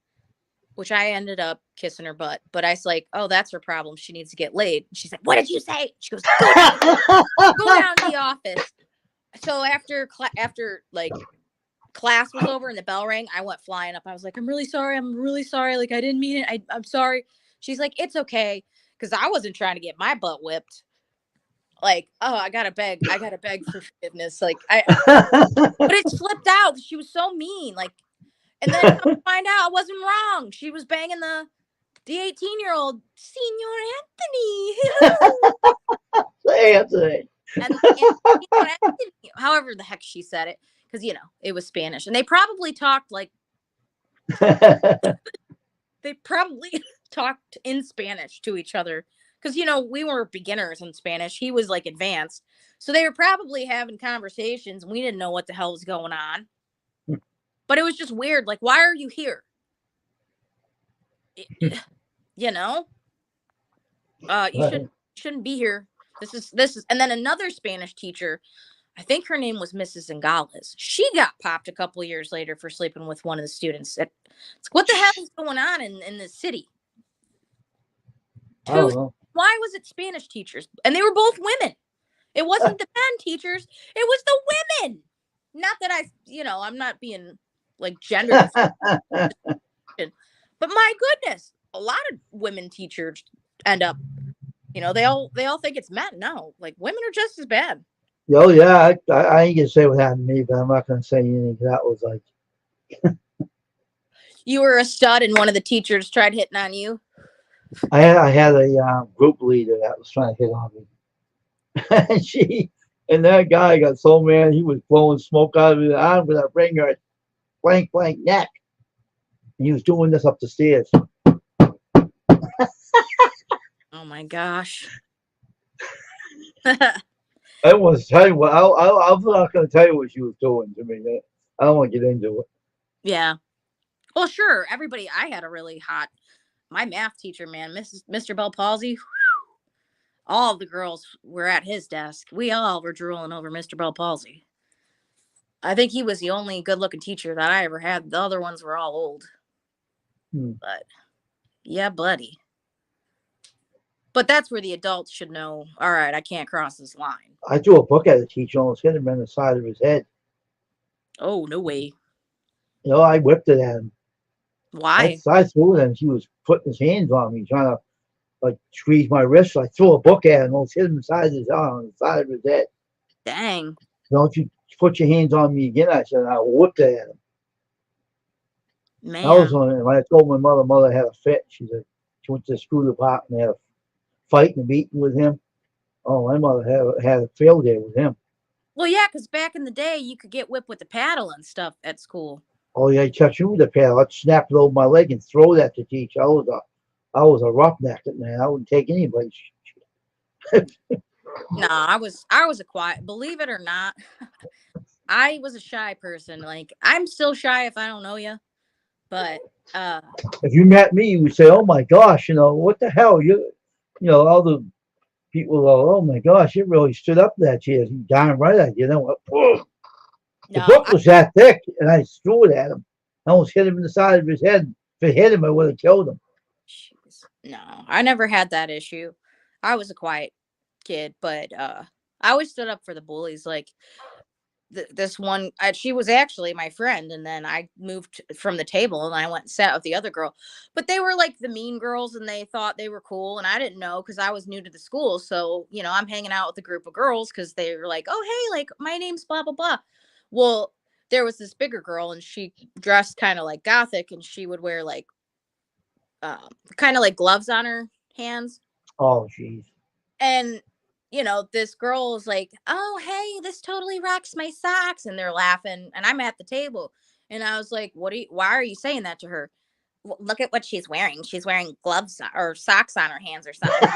which I ended up kissing her butt. But I was like, oh, that's her problem. She needs to get laid. And she's like, what did you say? She goes, go down to the office. So after like class was over and the bell rang, I went flying up. I was like, I'm really sorry. Like, I didn't mean it. I'm sorry. She's like, it's okay. Because I wasn't trying to get my butt whipped. Like, oh, I gotta beg for forgiveness. Like, but it slipped out. She was so mean. Like, and then I find out I wasn't wrong. She was banging the 18-year-old Senor Anthony. And however the heck she said it, because it was Spanish, and they probably talked in Spanish to each other, because we were beginners in Spanish. He was like advanced, so they were probably having conversations, and we didn't know what the hell was going on. But it was just weird. Like, why are you here? You shouldn't be here. This is, and then another Spanish teacher, I think her name was Mrs. Zingales. She got popped a couple years later for sleeping with one of the students. It's what the hell is going on in the city? Why was it Spanish teachers? And they were both women. It wasn't the men teachers. It was the women. Not that I'm not being like gender. But my goodness, a lot of women teachers end up, they all think it's men. No, like, women are just as bad. Oh yeah, I ain't gonna say what happened to me, but I'm not gonna say anything. That was like, you were a stud, and one of the teachers tried hitting on you. I had a group leader that was trying to hit on me, and that guy got so mad he was blowing smoke out of his eye. I'm gonna bring her blank neck. And he was doing this up the stairs. Oh my gosh. I want to tell you what I'm not going to tell you what she was doing to me. I don't want to get into it. Yeah. Well, sure. Everybody. I had a really hot. My math teacher, man, Mr. Bell Palsy. All of the girls were at his desk. We all were drooling over Mr. Bell Palsy. I think he was the only good-looking teacher that I ever had. The other ones were all old. But yeah, buddy. But that's where the adults should know, all right, I can't cross this line. I threw a book at a teacher, almost hit him in the side of his head. Oh, no way. I whipped it at him. Why? I threw it and he was putting his hands on me, trying to like squeeze my wrist. I threw a book at him, almost hit him in the side of his arm, on the side of his head. Dang. Don't you put your hands on me again. I said, I whipped it at him. Man. I was on it. When I told my mother had a fit. She said she went to the school department and had a fight and a meeting with him. Oh, my mother had a field day with him. Well, yeah, because back in the day, you could get whipped with the paddle and stuff at school. Oh, yeah, touch you with the paddle. I'd snap it over my leg and throw that to teacher. I was a roughneck, man. I wouldn't take anybody. No, I was a quiet. Believe it or not, I was a shy person. Like, I'm still shy if I don't know you. But if you met me, you would say, "Oh my gosh, what the hell?" All the people go, "Oh my gosh, it really stood up that chair." You darn right I did. The book was that thick, and I threw it at him. I almost hit him in the side of his head. If it hit him, I would have killed him. Jeez. No, I never had that issue. I was a quiet kid, but I always stood up for the bullies. Like, this one, she was actually my friend, and then I moved from the table and I went and sat with the other girl, but they were like the mean girls and they thought they were cool, and I didn't know because I was new to the school. So I'm hanging out with a group of girls because they were like, oh hey, like, my name's blah blah blah. Well, there was this bigger girl and she dressed kind of like gothic, and she would wear like kind of like gloves on her hands. Oh jeez. And this girl is like, oh, hey, this totally rocks my socks. And they're laughing. And I'm at the table. And I was like, why are you saying that to her? Well, look at what she's wearing. She's wearing gloves or socks on her hands or something.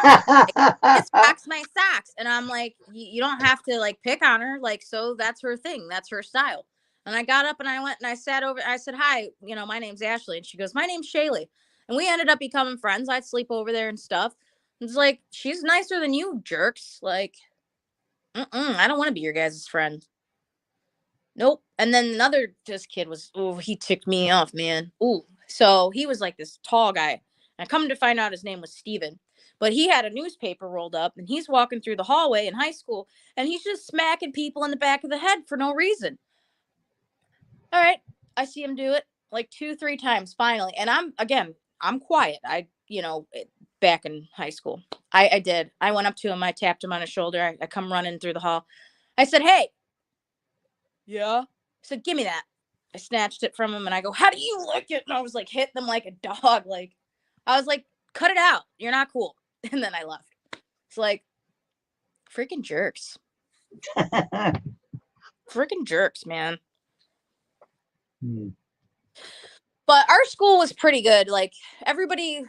This rocks my socks. And I'm like, you don't have to like pick on her. Like, so that's her thing. That's her style. And I got up and I went and I sat over. I said, "Hi, my name's Ashley." And she goes, "My name's Shaylee." And we ended up becoming friends. I'd sleep over there and stuff. It's like, she's nicer than you, jerks. Like, I don't want to be your guys' friend. Nope. And then this kid was, oh, he ticked me off, man. Ooh. So he was like this tall guy. And I come to find out his name was Steven. But he had a newspaper rolled up and he's walking through the hallway in high school and he's just smacking people in the back of the head for no reason. All right. I see him do it like 2-3 times finally. And I'm quiet. Back in high school, I did. I went up to him. I tapped him on his shoulder. I come running through the hall. I said, "Hey." "Yeah." I said, "Give me that." I snatched it from him and I go, "How do you like it?" And I was like hitting them like a dog. Like, I was like, "Cut it out. You're not cool." And then I left. It's like, freaking jerks. Freaking jerks, man. But our school was pretty good. Like, everybody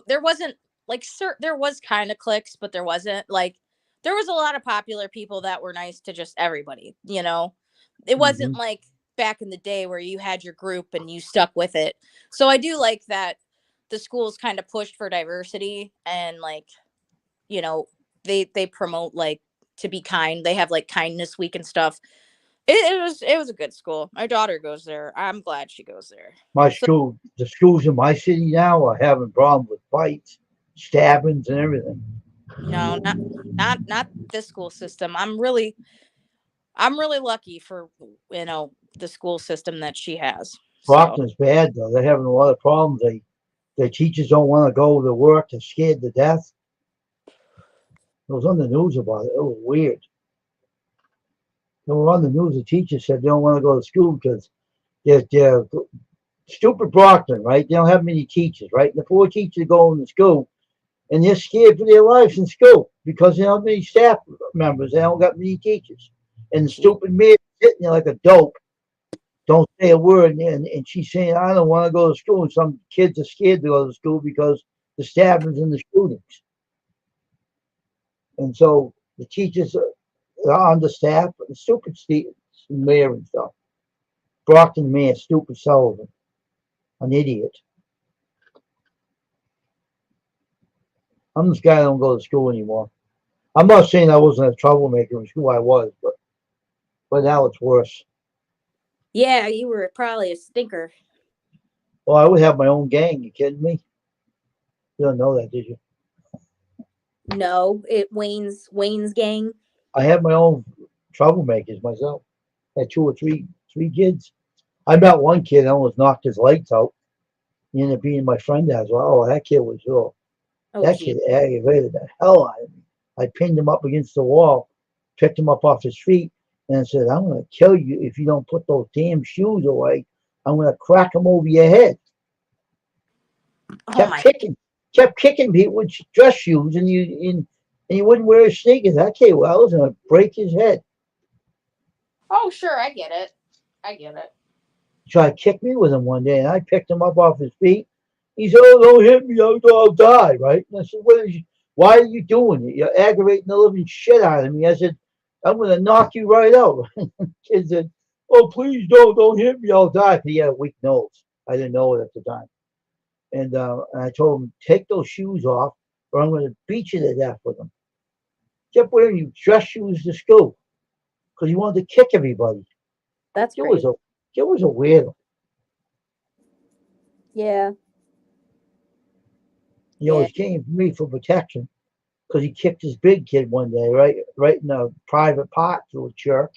there wasn't like, there was kind of cliques, but there wasn't like, there was a lot of popular people that were nice to just everybody, It wasn't like back in the day where you had your group and you stuck with it. So I do like that the schools kind of pushed for diversity and like, they promote like to be kind. They have like kindness week and stuff. It was a good school. My daughter goes there. I'm glad she goes there. The schools in my city now are having problems with fights, stabbings, and everything. No, not this school system. I'm really lucky for the school system that she has. So Brockton's bad though. They're having a lot of problems. Their teachers don't want to go to work. They're scared to death. It was on the news about it. It was weird. They were on the news. The teachers said they don't want to go to school because they're stupid Brockton, right? They don't have many teachers, right? The poor teachers go into school and they're scared for their lives in school because they don't have many staff members. They don't got many teachers. And the stupid mayor sitting there like a dope, don't say a word. And she's saying, "I don't want to go to school." And some kids are scared to go to school because the stabbings and the shootings. And so the teachers are understaffed, the stupid mayor and stuff. Brockton mayor, stupid Sullivan, an idiot. I'm this guy that don't go to school anymore. I'm not saying I wasn't a troublemaker in school. I was, but now it's worse. yeah, you were probably a stinker. Well, I would have my own gang. You kidding me? You don't know that, did you? No, Wayne's gang. I had my own troublemakers myself. I had two or three kids. I met one kid that almost knocked his lights out. He ended up being my friend as well. Oh, that kid was real. That kid aggravated the hell out of me. I pinned him up against the wall, picked him up off his feet, and I said, "I'm going to kill you if you don't put those damn shoes away. I'm going to crack them over your head." Kept kicking people with dress shoes, and you wouldn't wear his sneakers. That kid, well, I was going to break his head. Oh, sure, I get it. Tried to kick me with him one day, and I picked him up off his feet. He said, "Oh, don't hit me, I'll die," right? And I said, "Why are you doing it? You're aggravating the living shit out of me." I said, "I'm going to knock you right out." Kid said, "Oh, please don't hit me, I'll die." He had a weak nose. I didn't know it at the time. And I told him, "Take those shoes off, or I'm going to beat you to death with them." Kept wearing you dress shoes to school because he wanted to kick everybody. That's It was a weirdo. Yeah. He came for me for protection because he kicked his big kid one day, right in a private part, little jerk.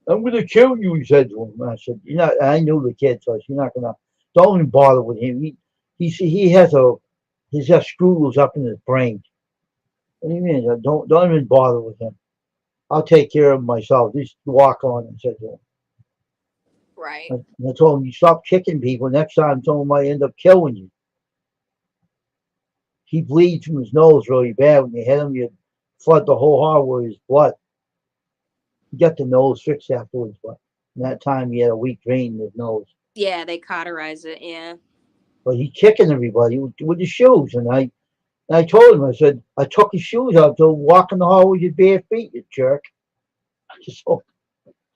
"I'm going to kill you," he said to him. And I said, "You're not." I knew the kid, so I said, "You're not going to. Don't even bother with him. He's got screws up in his brain. What do you mean? Don't even bother with him. I'll take care of him myself. Just walk on," I said to him. Right. And I told him, "You stop kicking people. Next time, someone might end up killing you." He bleeds from his nose really bad. When you hit him, you flood the whole heart with his blood. He got the nose fixed afterwards, but in that time he had a weak vein in his nose. Yeah, they cauterize it. Yeah. But he's kicking everybody with his shoes, and I told him, I said, "I took his shoes out to walk in the hall with your bare feet, you jerk." So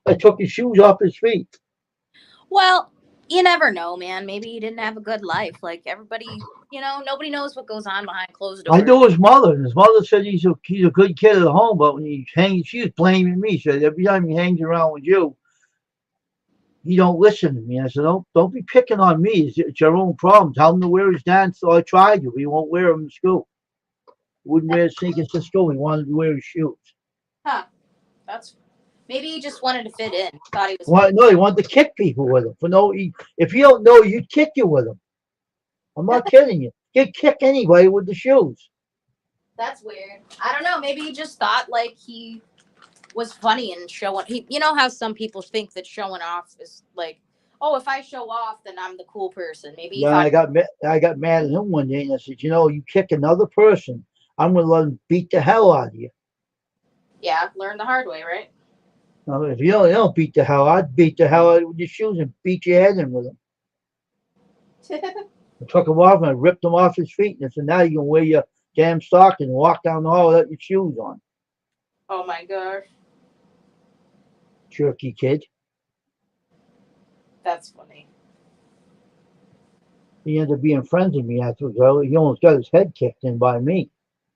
I took his shoes off his feet. Well, you never know, man. Maybe he didn't have a good life. Like everybody, nobody knows what goes on behind closed I doors. knew his mother, and his mother said he's a good kid at home, but when he hangs, she was blaming me. She said every time he hangs around with you, he don't listen to me. I said, don't be picking on me. It's your own problem. Tell him to wear his dance. So I tried to. He won't wear them to school. Wouldn't wear his sneakers to school. He wanted to wear his shoes. Huh. That's maybe he just wanted to fit in. Thought he was Well, no, he wanted to kick people with him. If you don't know, you'd kick you with him. I'm not kidding you. You'd kick anybody with the shoes. That's weird. I don't know. Maybe he just thought like he was funny and showing. You know how some people think that showing off is like, oh, if I show off, then I'm the cool person. Maybe he Yeah, thought, I got mad at him one day, and I said, you kick another person, I'm gonna let him beat the hell out of you. yeah, learn the hard way, right? Now, if you don't beat the hell, I'd beat the hell out of you with your shoes and beat your head in with them. I took them off and I ripped them off his feet, and I said, now you can wear your damn stocking and walk down the hall without your shoes on. Oh my gosh, Jerky kid. that's funny. He ended up being friends with me afterwards. He almost got his head kicked in by me.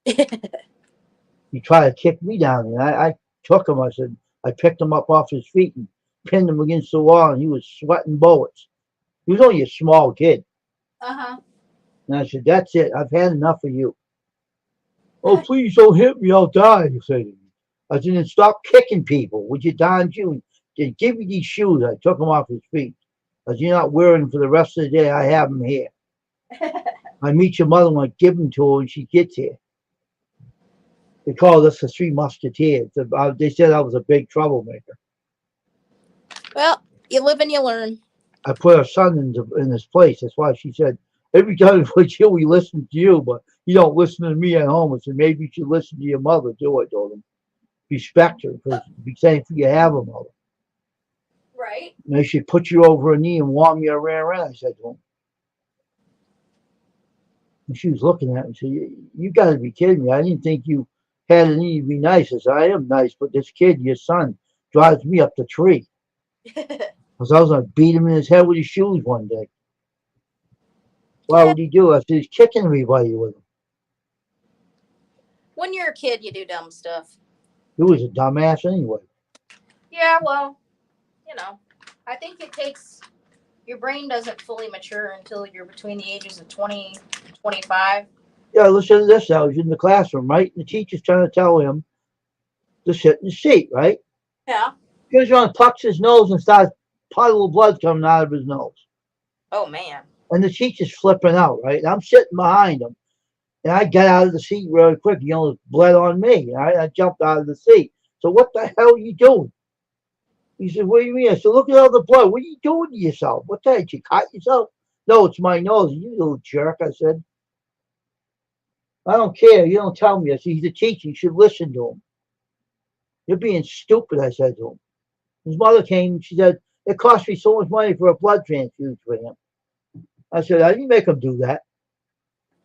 He tried to kick me down, and I took him. I picked him up off his feet and pinned him against the wall, and he was sweating bullets. He was only a small kid. Uh-huh. And I said, that's it. I've had enough of you. Oh, please don't hit me. I'll die, he said to me. I said, then stop kicking people. Would you, Don June? Then give me these shoes. I took them off his feet. I said, you're not wearing them for the rest of the day. I have them here. I meet your mother when I give them to her when she gets here. They called us the Three Musketeers. They said I was a big troublemaker. Well, you live and you learn. I put our son in his place. That's why she said, every time with you, we listen to you, but you don't listen to me at home. I said, maybe you should listen to your mother, too, I told him. Respect her, because be thankful you have a mother. Right. And they should put you over a knee and warm you around, I said to him. And she was looking at me and said, you got to be kidding me. I didn't think you had a need to be nice. I said, I am nice, but this kid, your son, drives me up the tree. Because I was going to beat him in his head with his shoes one day. Why would he do? I said, he's kicking everybody with them. When you're a kid, you do dumb stuff. He was a dumbass anyway. Yeah, well, I think it takes, your brain doesn't fully mature until you're between the ages of 20, 25. Yeah, listen to this now. He's in the classroom, right? And the teacher's trying to tell him to sit in the seat, right? Yeah. He goes around, pucks his nose, and starts puddle of blood coming out of his nose. Oh, man. And the teacher's flipping out, right? And I'm sitting behind him. And I got out of the seat really quick. He almost bled on me. I jumped out of the seat. So what the hell are you doing? He said, what do you mean? I said, look at all the blood. What are you doing to yourself? What the hell? Did you cut yourself? No, it's my nose. You little jerk, I said. I don't care. You don't tell me. I said, he's a teacher. You should listen to him. You're being stupid, I said to him. His mother came and she said, it cost me so much money for a blood transfusion for him. I said, I didn't make him do that.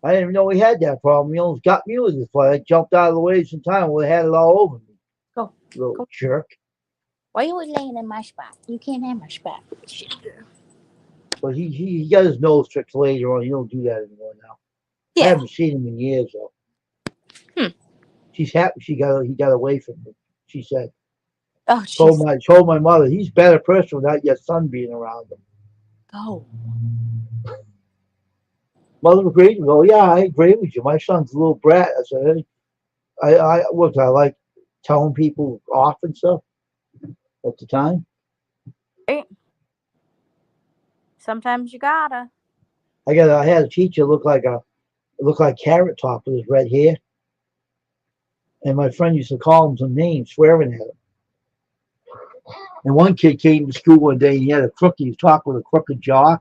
I didn't even know he had that problem. He almost got me with his blood. I jumped out of the way some time. Well, they had it all over me. Go. Little jerk. Why are you always laying in my spot? You can't have my spot. But he got his nose fixed later on. He don't do that anymore now. Yeah. I haven't seen him in years though. She's happy he got away from me. She said. Oh, told my mother he's a better person without your son being around him. Oh. Mother agreed. Oh yeah, I agree with you. My son's a little brat. I said, hey, I like telling people off and stuff at the time. Right. Sometimes you gotta. I had a teacher look like Carrot Top with his red hair. And my friend used to call him some names, swearing at him. And one kid came to school one day and he had he was talking with a crooked jaw,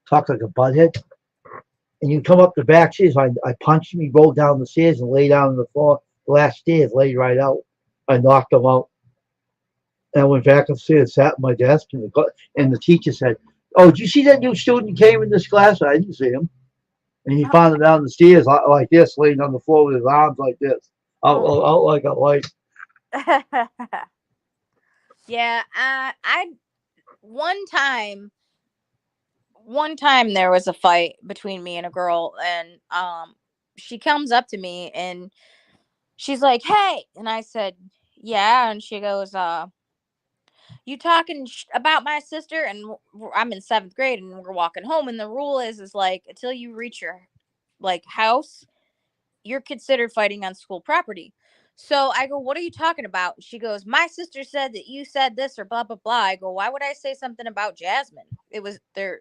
talked like a butthead. And you come up the back stairs, I punched him, he rolled down the stairs and lay down on the floor, the last stairs, laid right out. I knocked him out. And I went back upstairs, sat at my desk, and the teacher said, oh, did you see that new student who came in this class? I didn't see him. And he found him down the stairs like this, laying on the floor with his arms like this, out like a light. Yeah, I one time there was a fight between me and a girl, and she comes up to me and she's like, "Hey," and I said, "Yeah," and she goes, "You talking about my sister?" And I'm in 7th grade, and we're walking home, and the rule is like until you reach your like house, you're considered fighting on school property. So I go, "What are you talking about?" She goes, "My sister said that you said this or blah blah blah." I go, "Why would I say something about Jasmine?" It was they're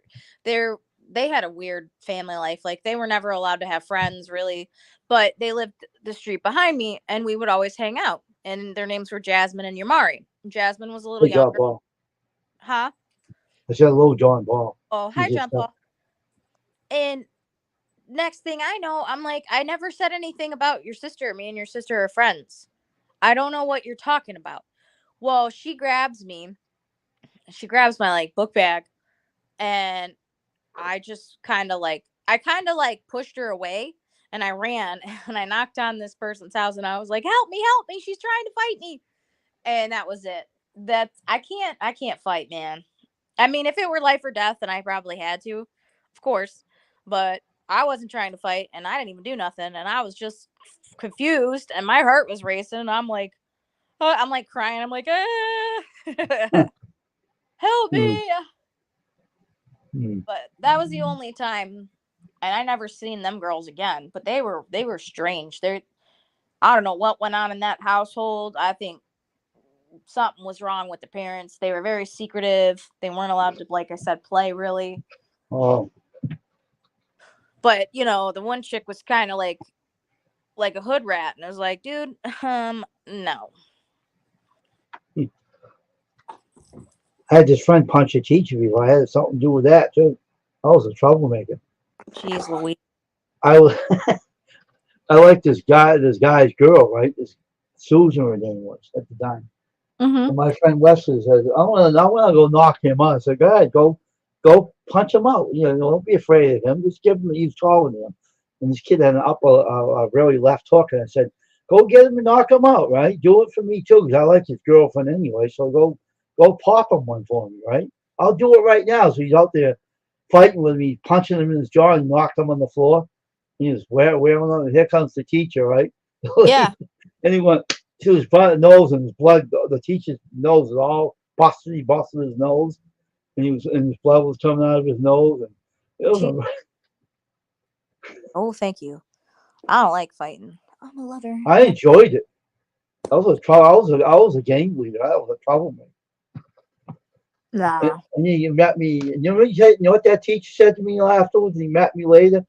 they had a weird family life. Like they were never allowed to have friends really, but they lived the street behind me and we would always hang out. And their names were Jasmine and Yamari. Jasmine was a little Good job, younger. Paul. Huh? I said hello, John Paul. Oh, He hi just John Paul. And next thing I know, I'm like, I never said anything about your sister. Me and your sister are friends. I don't know what you're talking about. Well, she grabs my like book bag, and I kind of like pushed her away, and I ran and I knocked on this person's house and I was like, help me, she's trying to fight me." And that was it. That's I can't fight, man. I mean, if it were life or death, then I probably had to, of course. But I wasn't trying to fight, and I didn't even do nothing, and I was just confused, and my heart was racing. And I'm like crying. I'm like, Huh. help Hmm. me! Hmm. But that was the only time, and I never seen them girls again. But they were strange. I don't know what went on in that household. I think something was wrong with the parents. They were very secretive. They weren't allowed to, like I said, play really. Oh, But the one chick was kind of like a hood rat, and I was like, dude, no. hmm. I had this friend punch a teacher before. I had something to do with that too. I was a troublemaker. Jeez Louise. I was, I liked this guy, this guy's girl, right? This Susan, her name was at the time. Mm-hmm. And my friend Wesley said, I want to go knock him out. I said, go ahead, go punch him out. Don't be afraid of him. Just give him, he's taller than him. And this kid had an upper, really left hook. And I said, go get him and knock him out, right? Do it for me too, because I like his girlfriend anyway. So go pop him one for me, right? I'll do it right now. So he's out there fighting with me, punching him in his jaw and knocked him on the floor. He was wearing on. Here comes the teacher, right? Yeah. And he went to his nose, and his blood. The teacher's nose was all busted. He busted his nose, and his blood was coming out of his nose. And it was Gee. Oh, thank you. I don't like fighting. I'm a lover. I enjoyed it. I was a trouble. I was a gang leader. I was a troublemaker. Nah. And you met me. You know what that teacher said to me afterwards? He met me later.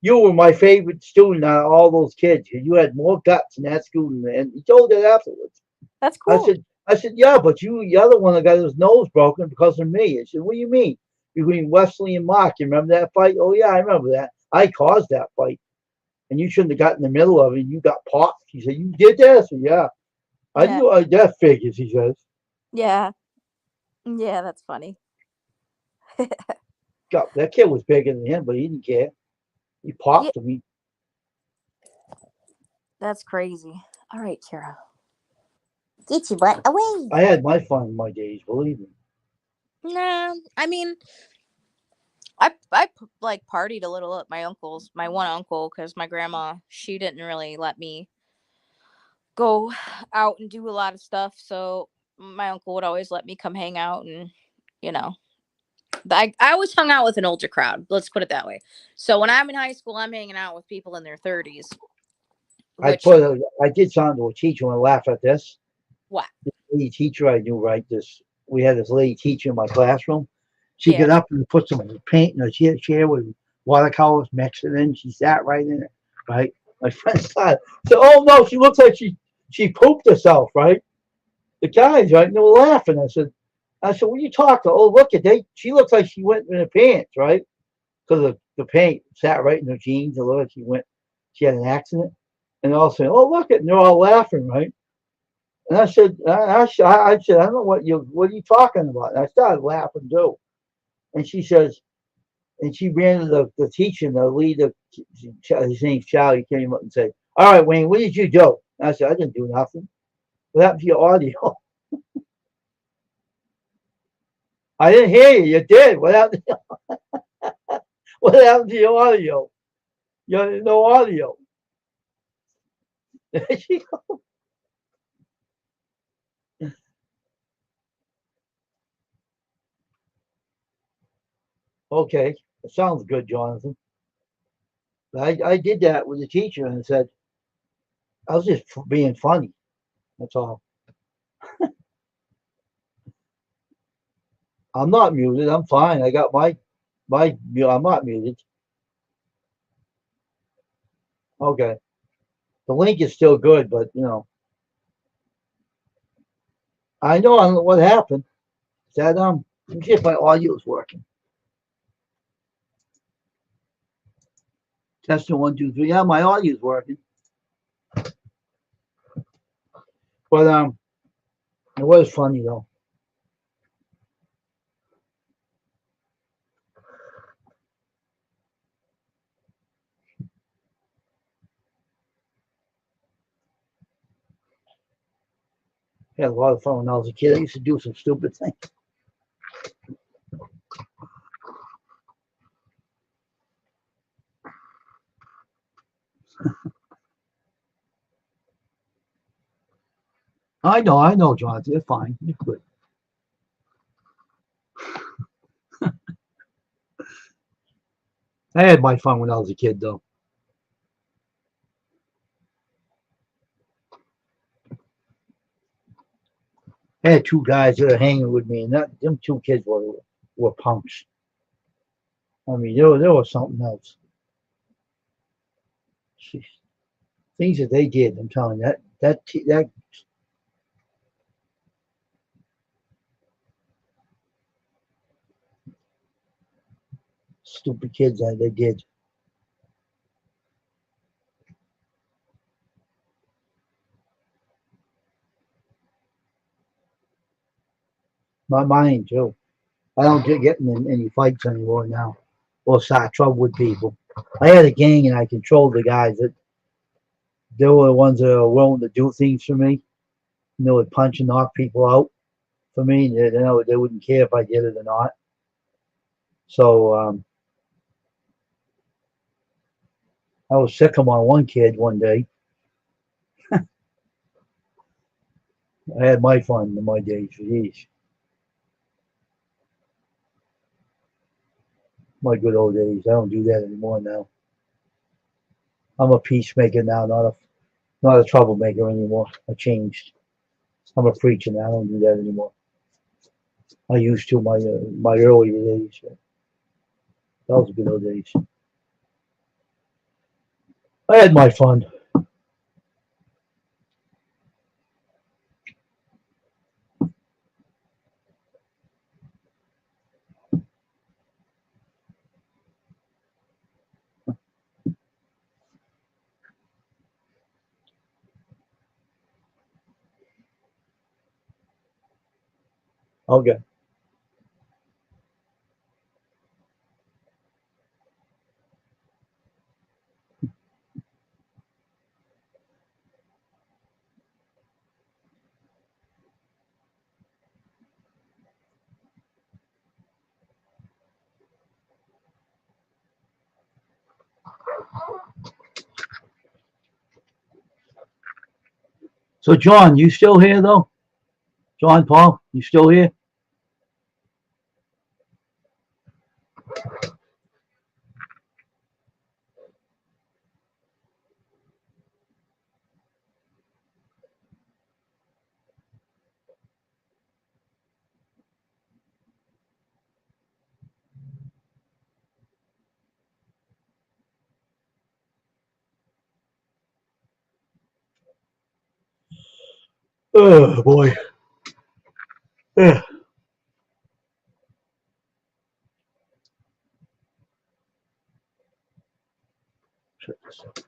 You were my favorite student out of all those kids. You had more guts in that student, and he told that afterwards. That's I cool. said, yeah, but the other one that got his nose broken because of me. I said, what do you mean? Between Wesley and Mark, you remember that fight? Oh yeah, I remember that. I caused that fight, and you shouldn't have got in the middle of it. You got popped. He said, you did that? I said, yeah. I Yeah. knew that figures. He says, Yeah. Yeah, that's funny. God, that kid was bigger than him, but he didn't care. He Yeah, popped him. that's crazy. All right, Kara. Get your butt away. I had my fun in my days, believe me. Nah, I mean, like partied a little at my one uncle, because my grandma, she didn't really let me go out and do a lot of stuff. So my uncle would always let me come hang out, and you know, I always hung out with an older crowd. Let's put it that way. So when I'm in high school, I'm hanging out with people in their 30s. Which I did something to a teacher and laugh at this. what? Lady teacher I knew, right? We had this lady teacher in my classroom. She Yeah. got up and put some paint in her chair with watercolors, mixed it in. She sat right in it, right? My friend said, "Oh no, she looks like she pooped herself, right?" The guys, right, and they were laughing. I said, "What are you talking? Oh, look at they. She looks like she went in her pants, right? Because the paint sat right in her jeans. It looked like she had an accident." And all saying, "Oh, look at," and they're all laughing, right? And I said, I don't know what are you talking about? And I started laughing too. And she says, and she ran to the teacher, the leader, his name's Charlie, came up and said, "All right, Wayne, what did you do?" And I said, "I didn't do nothing. What happened to your audio?" I didn't hear you. You did. What happened? What happened to your audio? You had no audio. Okay, it sounds good, Jonathan. I did that with the teacher and said I was just being funny. That's all. I'm not muted. I'm fine. I got my. I'm not muted. Okay. The link is still good, but I know what happened. That let me see if my audio is working. Testing 1, 2, 3. Yeah, my audio is working. But it was funny though. I had a lot of fun when I was a kid. I used to do some stupid things. I know, Jonathan. You're fine. You're good. I had my fun when I was a kid though. I had two guys that were hanging with me, and them two kids were punks. I mean, there was something else. Jeez. Things that they did. I'm telling you, that stupid kids that they did. Mine too. I don't get in any fights anymore now, or start trouble with people. I had a gang, and I controlled the guys that they were the ones that were willing to do things for me. And they would punch and knock people out for me. They wouldn't care if I did it or not. So I was sick of my one kid one day. I had my fun in my days. Jeez, my good old days. I don't do that anymore now. I'm a peacemaker now, not a troublemaker anymore. I changed. I'm a preacher now. I don't do that anymore. I used to my earlier days. That was the good old days. I had my fun. Okay. So John, you still here though? John Paul, you still here? Oh boy. Yeah. Shut this up.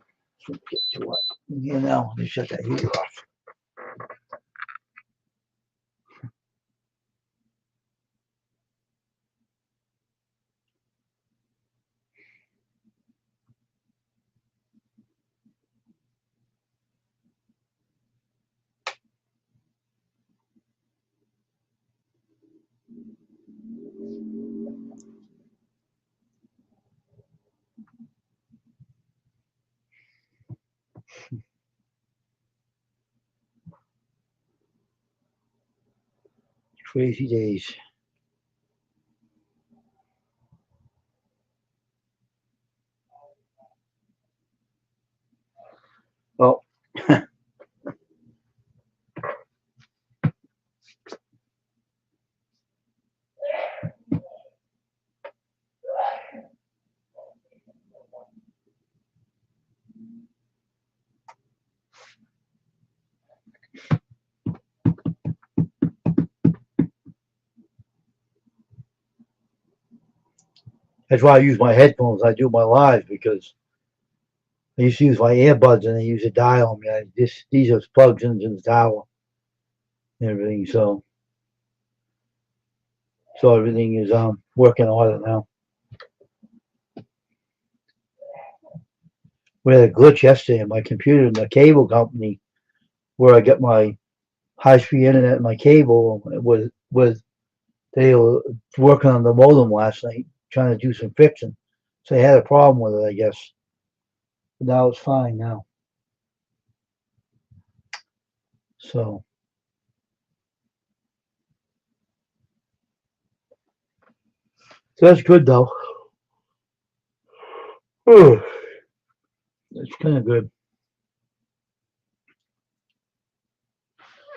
Get to what? You know, you shut that heater off. Crazy days. Well, that's why I use my headphones. I do my live because I used to use my earbuds and they use a dial on me. These are plugged into the tower and everything. So everything is working harder now. We had a glitch yesterday in my computer in the cable company where I get my high speed internet and my cable with they were working on the modem last night trying to do some fixing. So they had a problem with it, I guess. But now it's fine now. So that's good though. It's kind of good.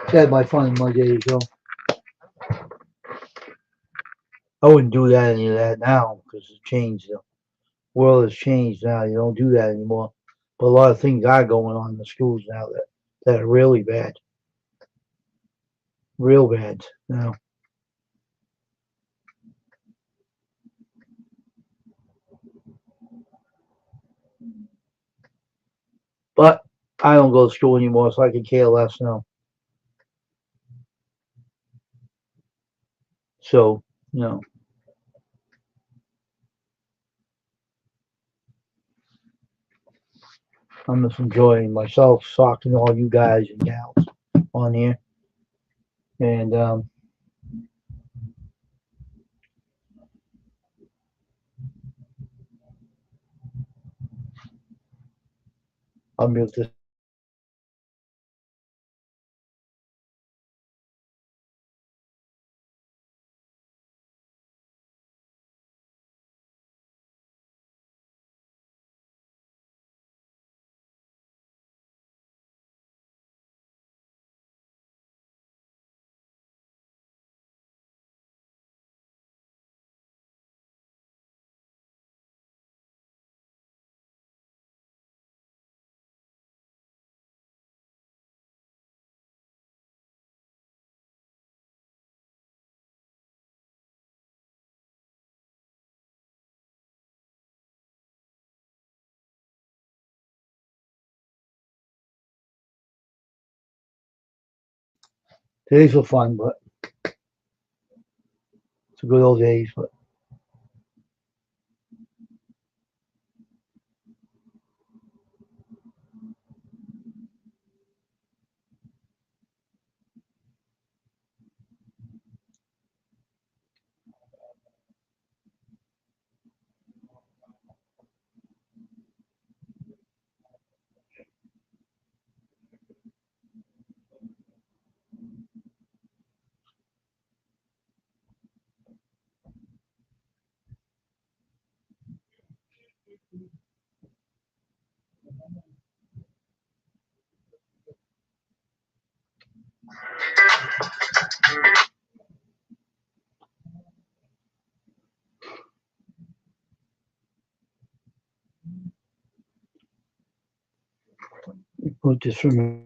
Had my fun in my days though. I wouldn't do that any of that now because it's changed. The world has changed now. You don't do that anymore. But a lot of things are going on in the schools now that are really bad, real bad now. But I don't go to school anymore, so I can care less now. So you know, I'm just enjoying myself talking to all you guys and gals on here, and I'll mute this. Today's so fun, but it's a good old days. But put this from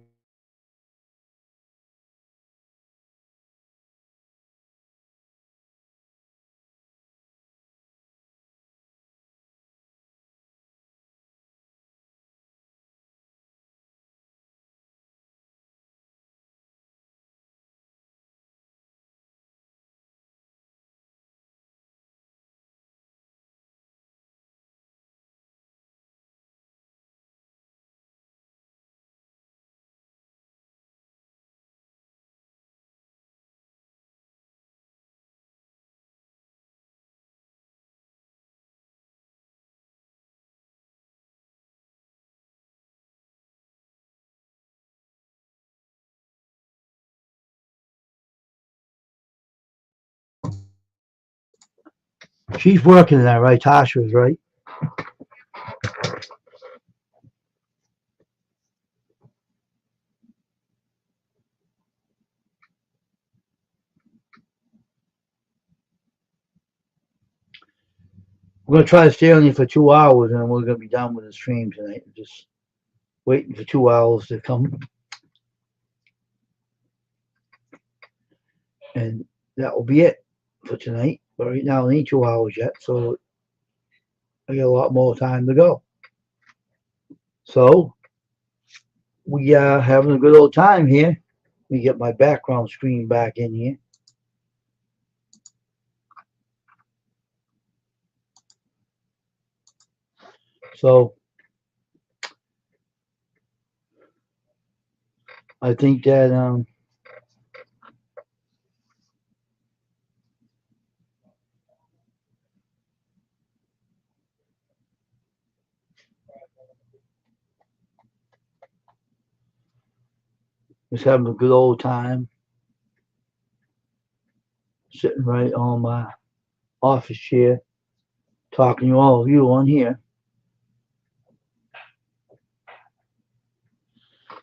She's working that, right? Tasha is right. We're gonna try to stay on here for 2 hours, and we're gonna be done with the stream tonight. Just waiting for 2 hours to come, and that will be it for tonight. But right now, it ain't 2 hours yet, so I got a lot more time to go. So we are having a good old time here. Let me get my background screen back in here. So I think that just having a good old time sitting right on my office chair, talking to all of you on here.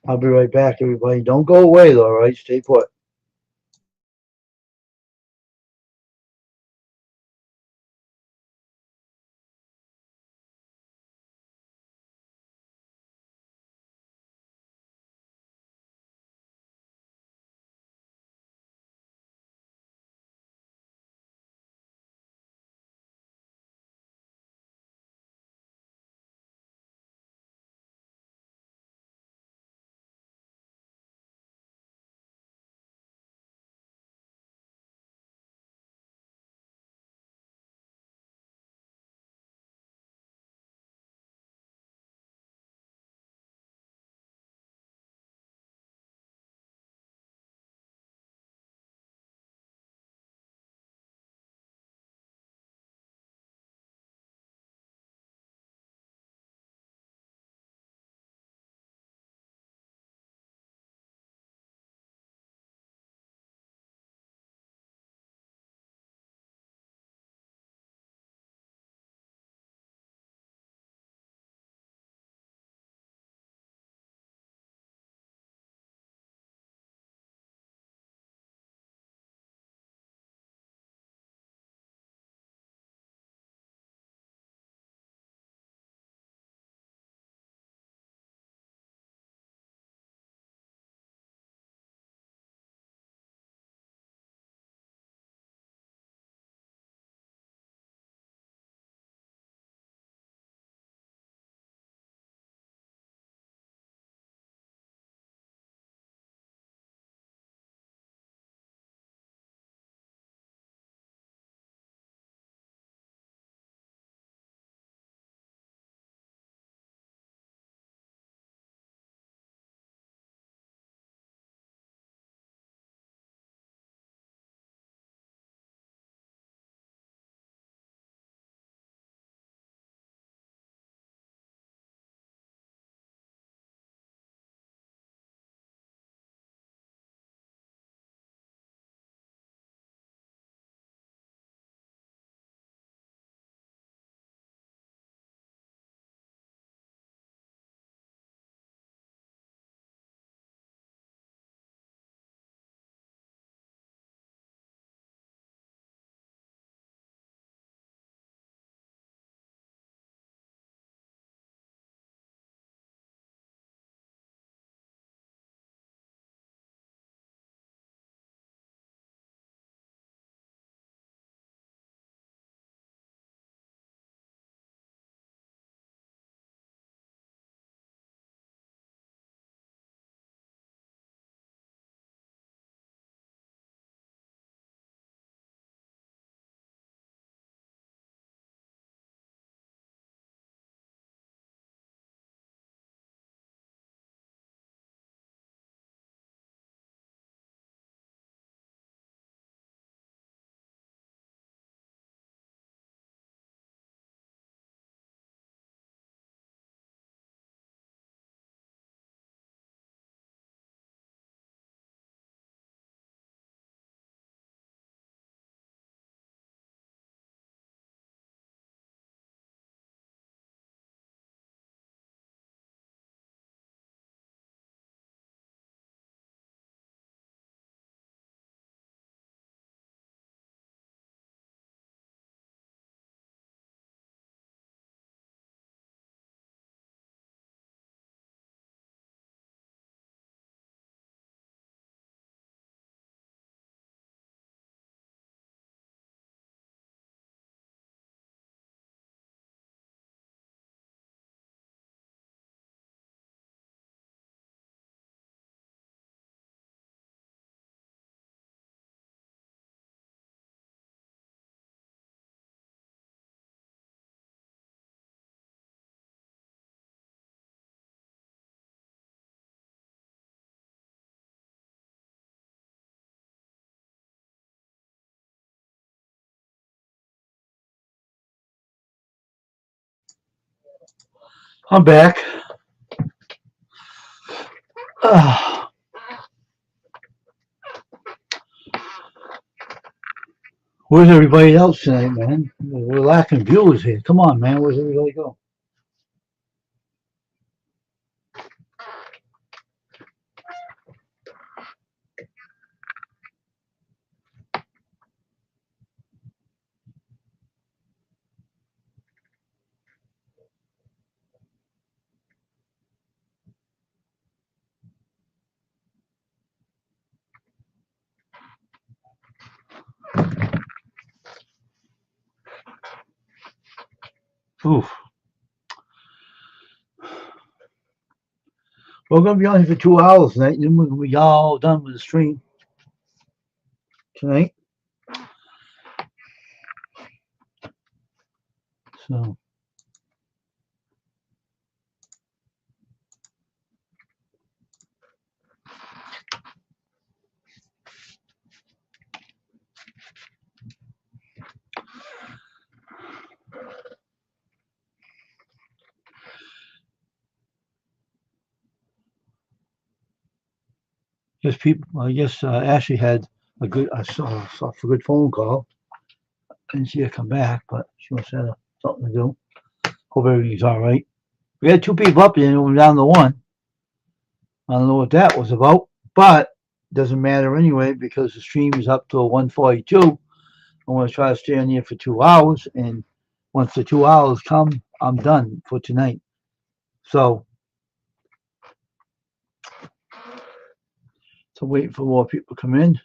I'll be right back, everybody. Don't go away, though, all right? Stay put. I'm back. Ah, where's everybody else tonight, man? We're lacking viewers here. Come on, man. Where's everybody go? Oof. We're gonna be on here for 2 hours tonight, and then we're gonna be all done with the stream tonight. So just people. I guess Ashley had a good, a good phone call. I didn't see her come back, but she must have something to do. Hope everything's all right. We had two people up there and we're down to one. I don't know what that was about, but it doesn't matter anyway because the stream is up to 142. I'm going to try to stay on here for 2 hours, and once the 2 hours come, I'm done for tonight. So waiting for more people to come in.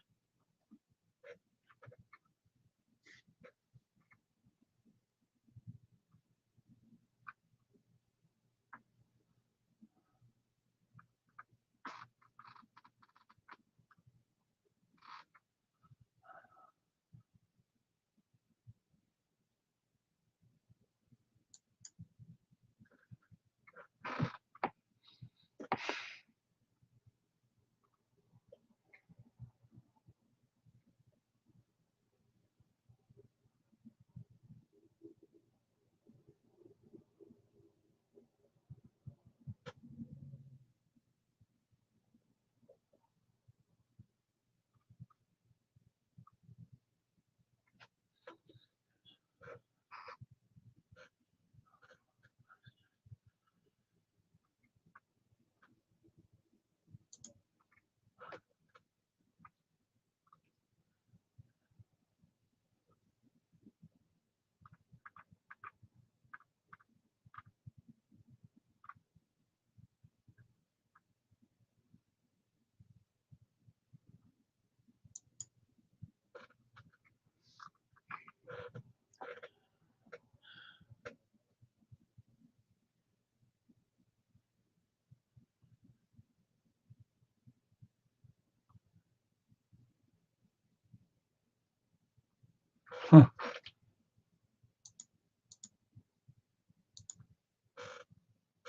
Huh.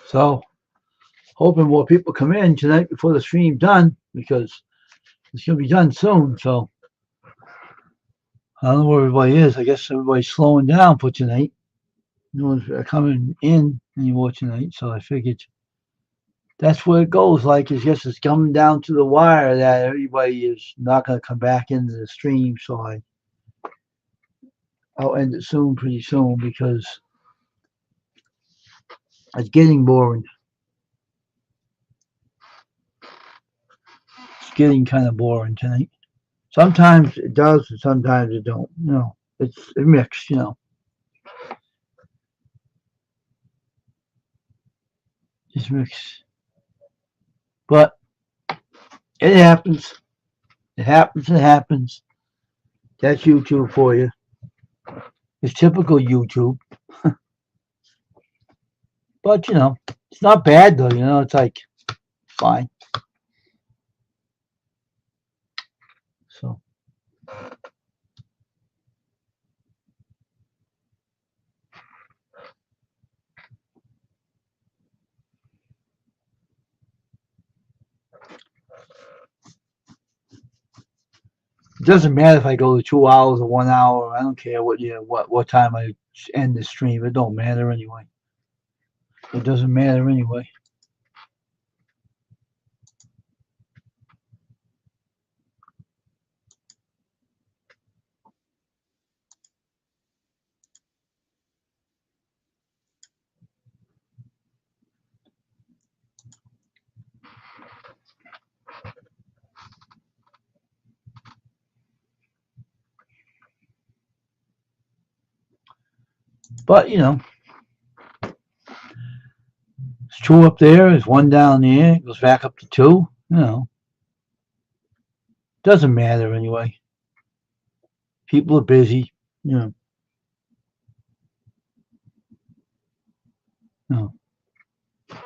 So hoping more people come in tonight before the stream's done because it's going to be done soon. So I don't know where everybody is. I guess everybody's slowing down for tonight. No one's coming in anymore tonight. So I figured that's where it goes. Like, it's just it's coming down to the wire that everybody is not going to come back into the stream. So I'll end it soon, pretty soon, because it's getting boring. It's getting kind of boring tonight. Sometimes it does, and sometimes it don't. It's a mix. It's mixed. But it happens. It happens. It happens. That's YouTube for you. It's typical YouTube. But it's not bad though. It's like fine. So it doesn't matter if I go to 2 hours or 1 hour. I don't care what time I end the stream. It don't matter anyway. It doesn't matter anyway. But, you know, it's 2 up there, there's 1 down there, it goes back up to 2, you know. Doesn't matter anyway. People are busy, you know. No. It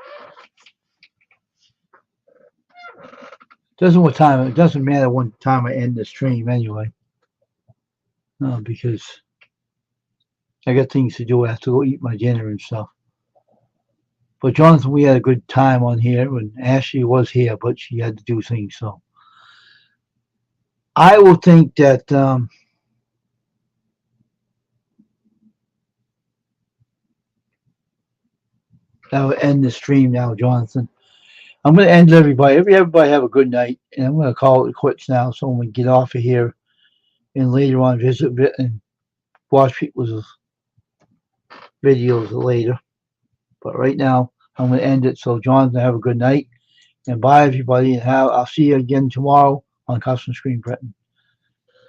doesn't matter what time I end the stream anyway. No, because I got things to do. I have to go eat my dinner and stuff. But Jonathan, we had a good time on here, and Ashley was here, but she had to do things. So I will think that that will end the stream now, Jonathan. I'm going to end everybody. Everybody have a good night, and I'm going to call it quits now, so we get off of here and later on visit and watch people's videos later. But right now, I'm going to end it. So, Jonathan, have a good night. And bye, everybody. And I'll see you again tomorrow on Custom Screen Printing.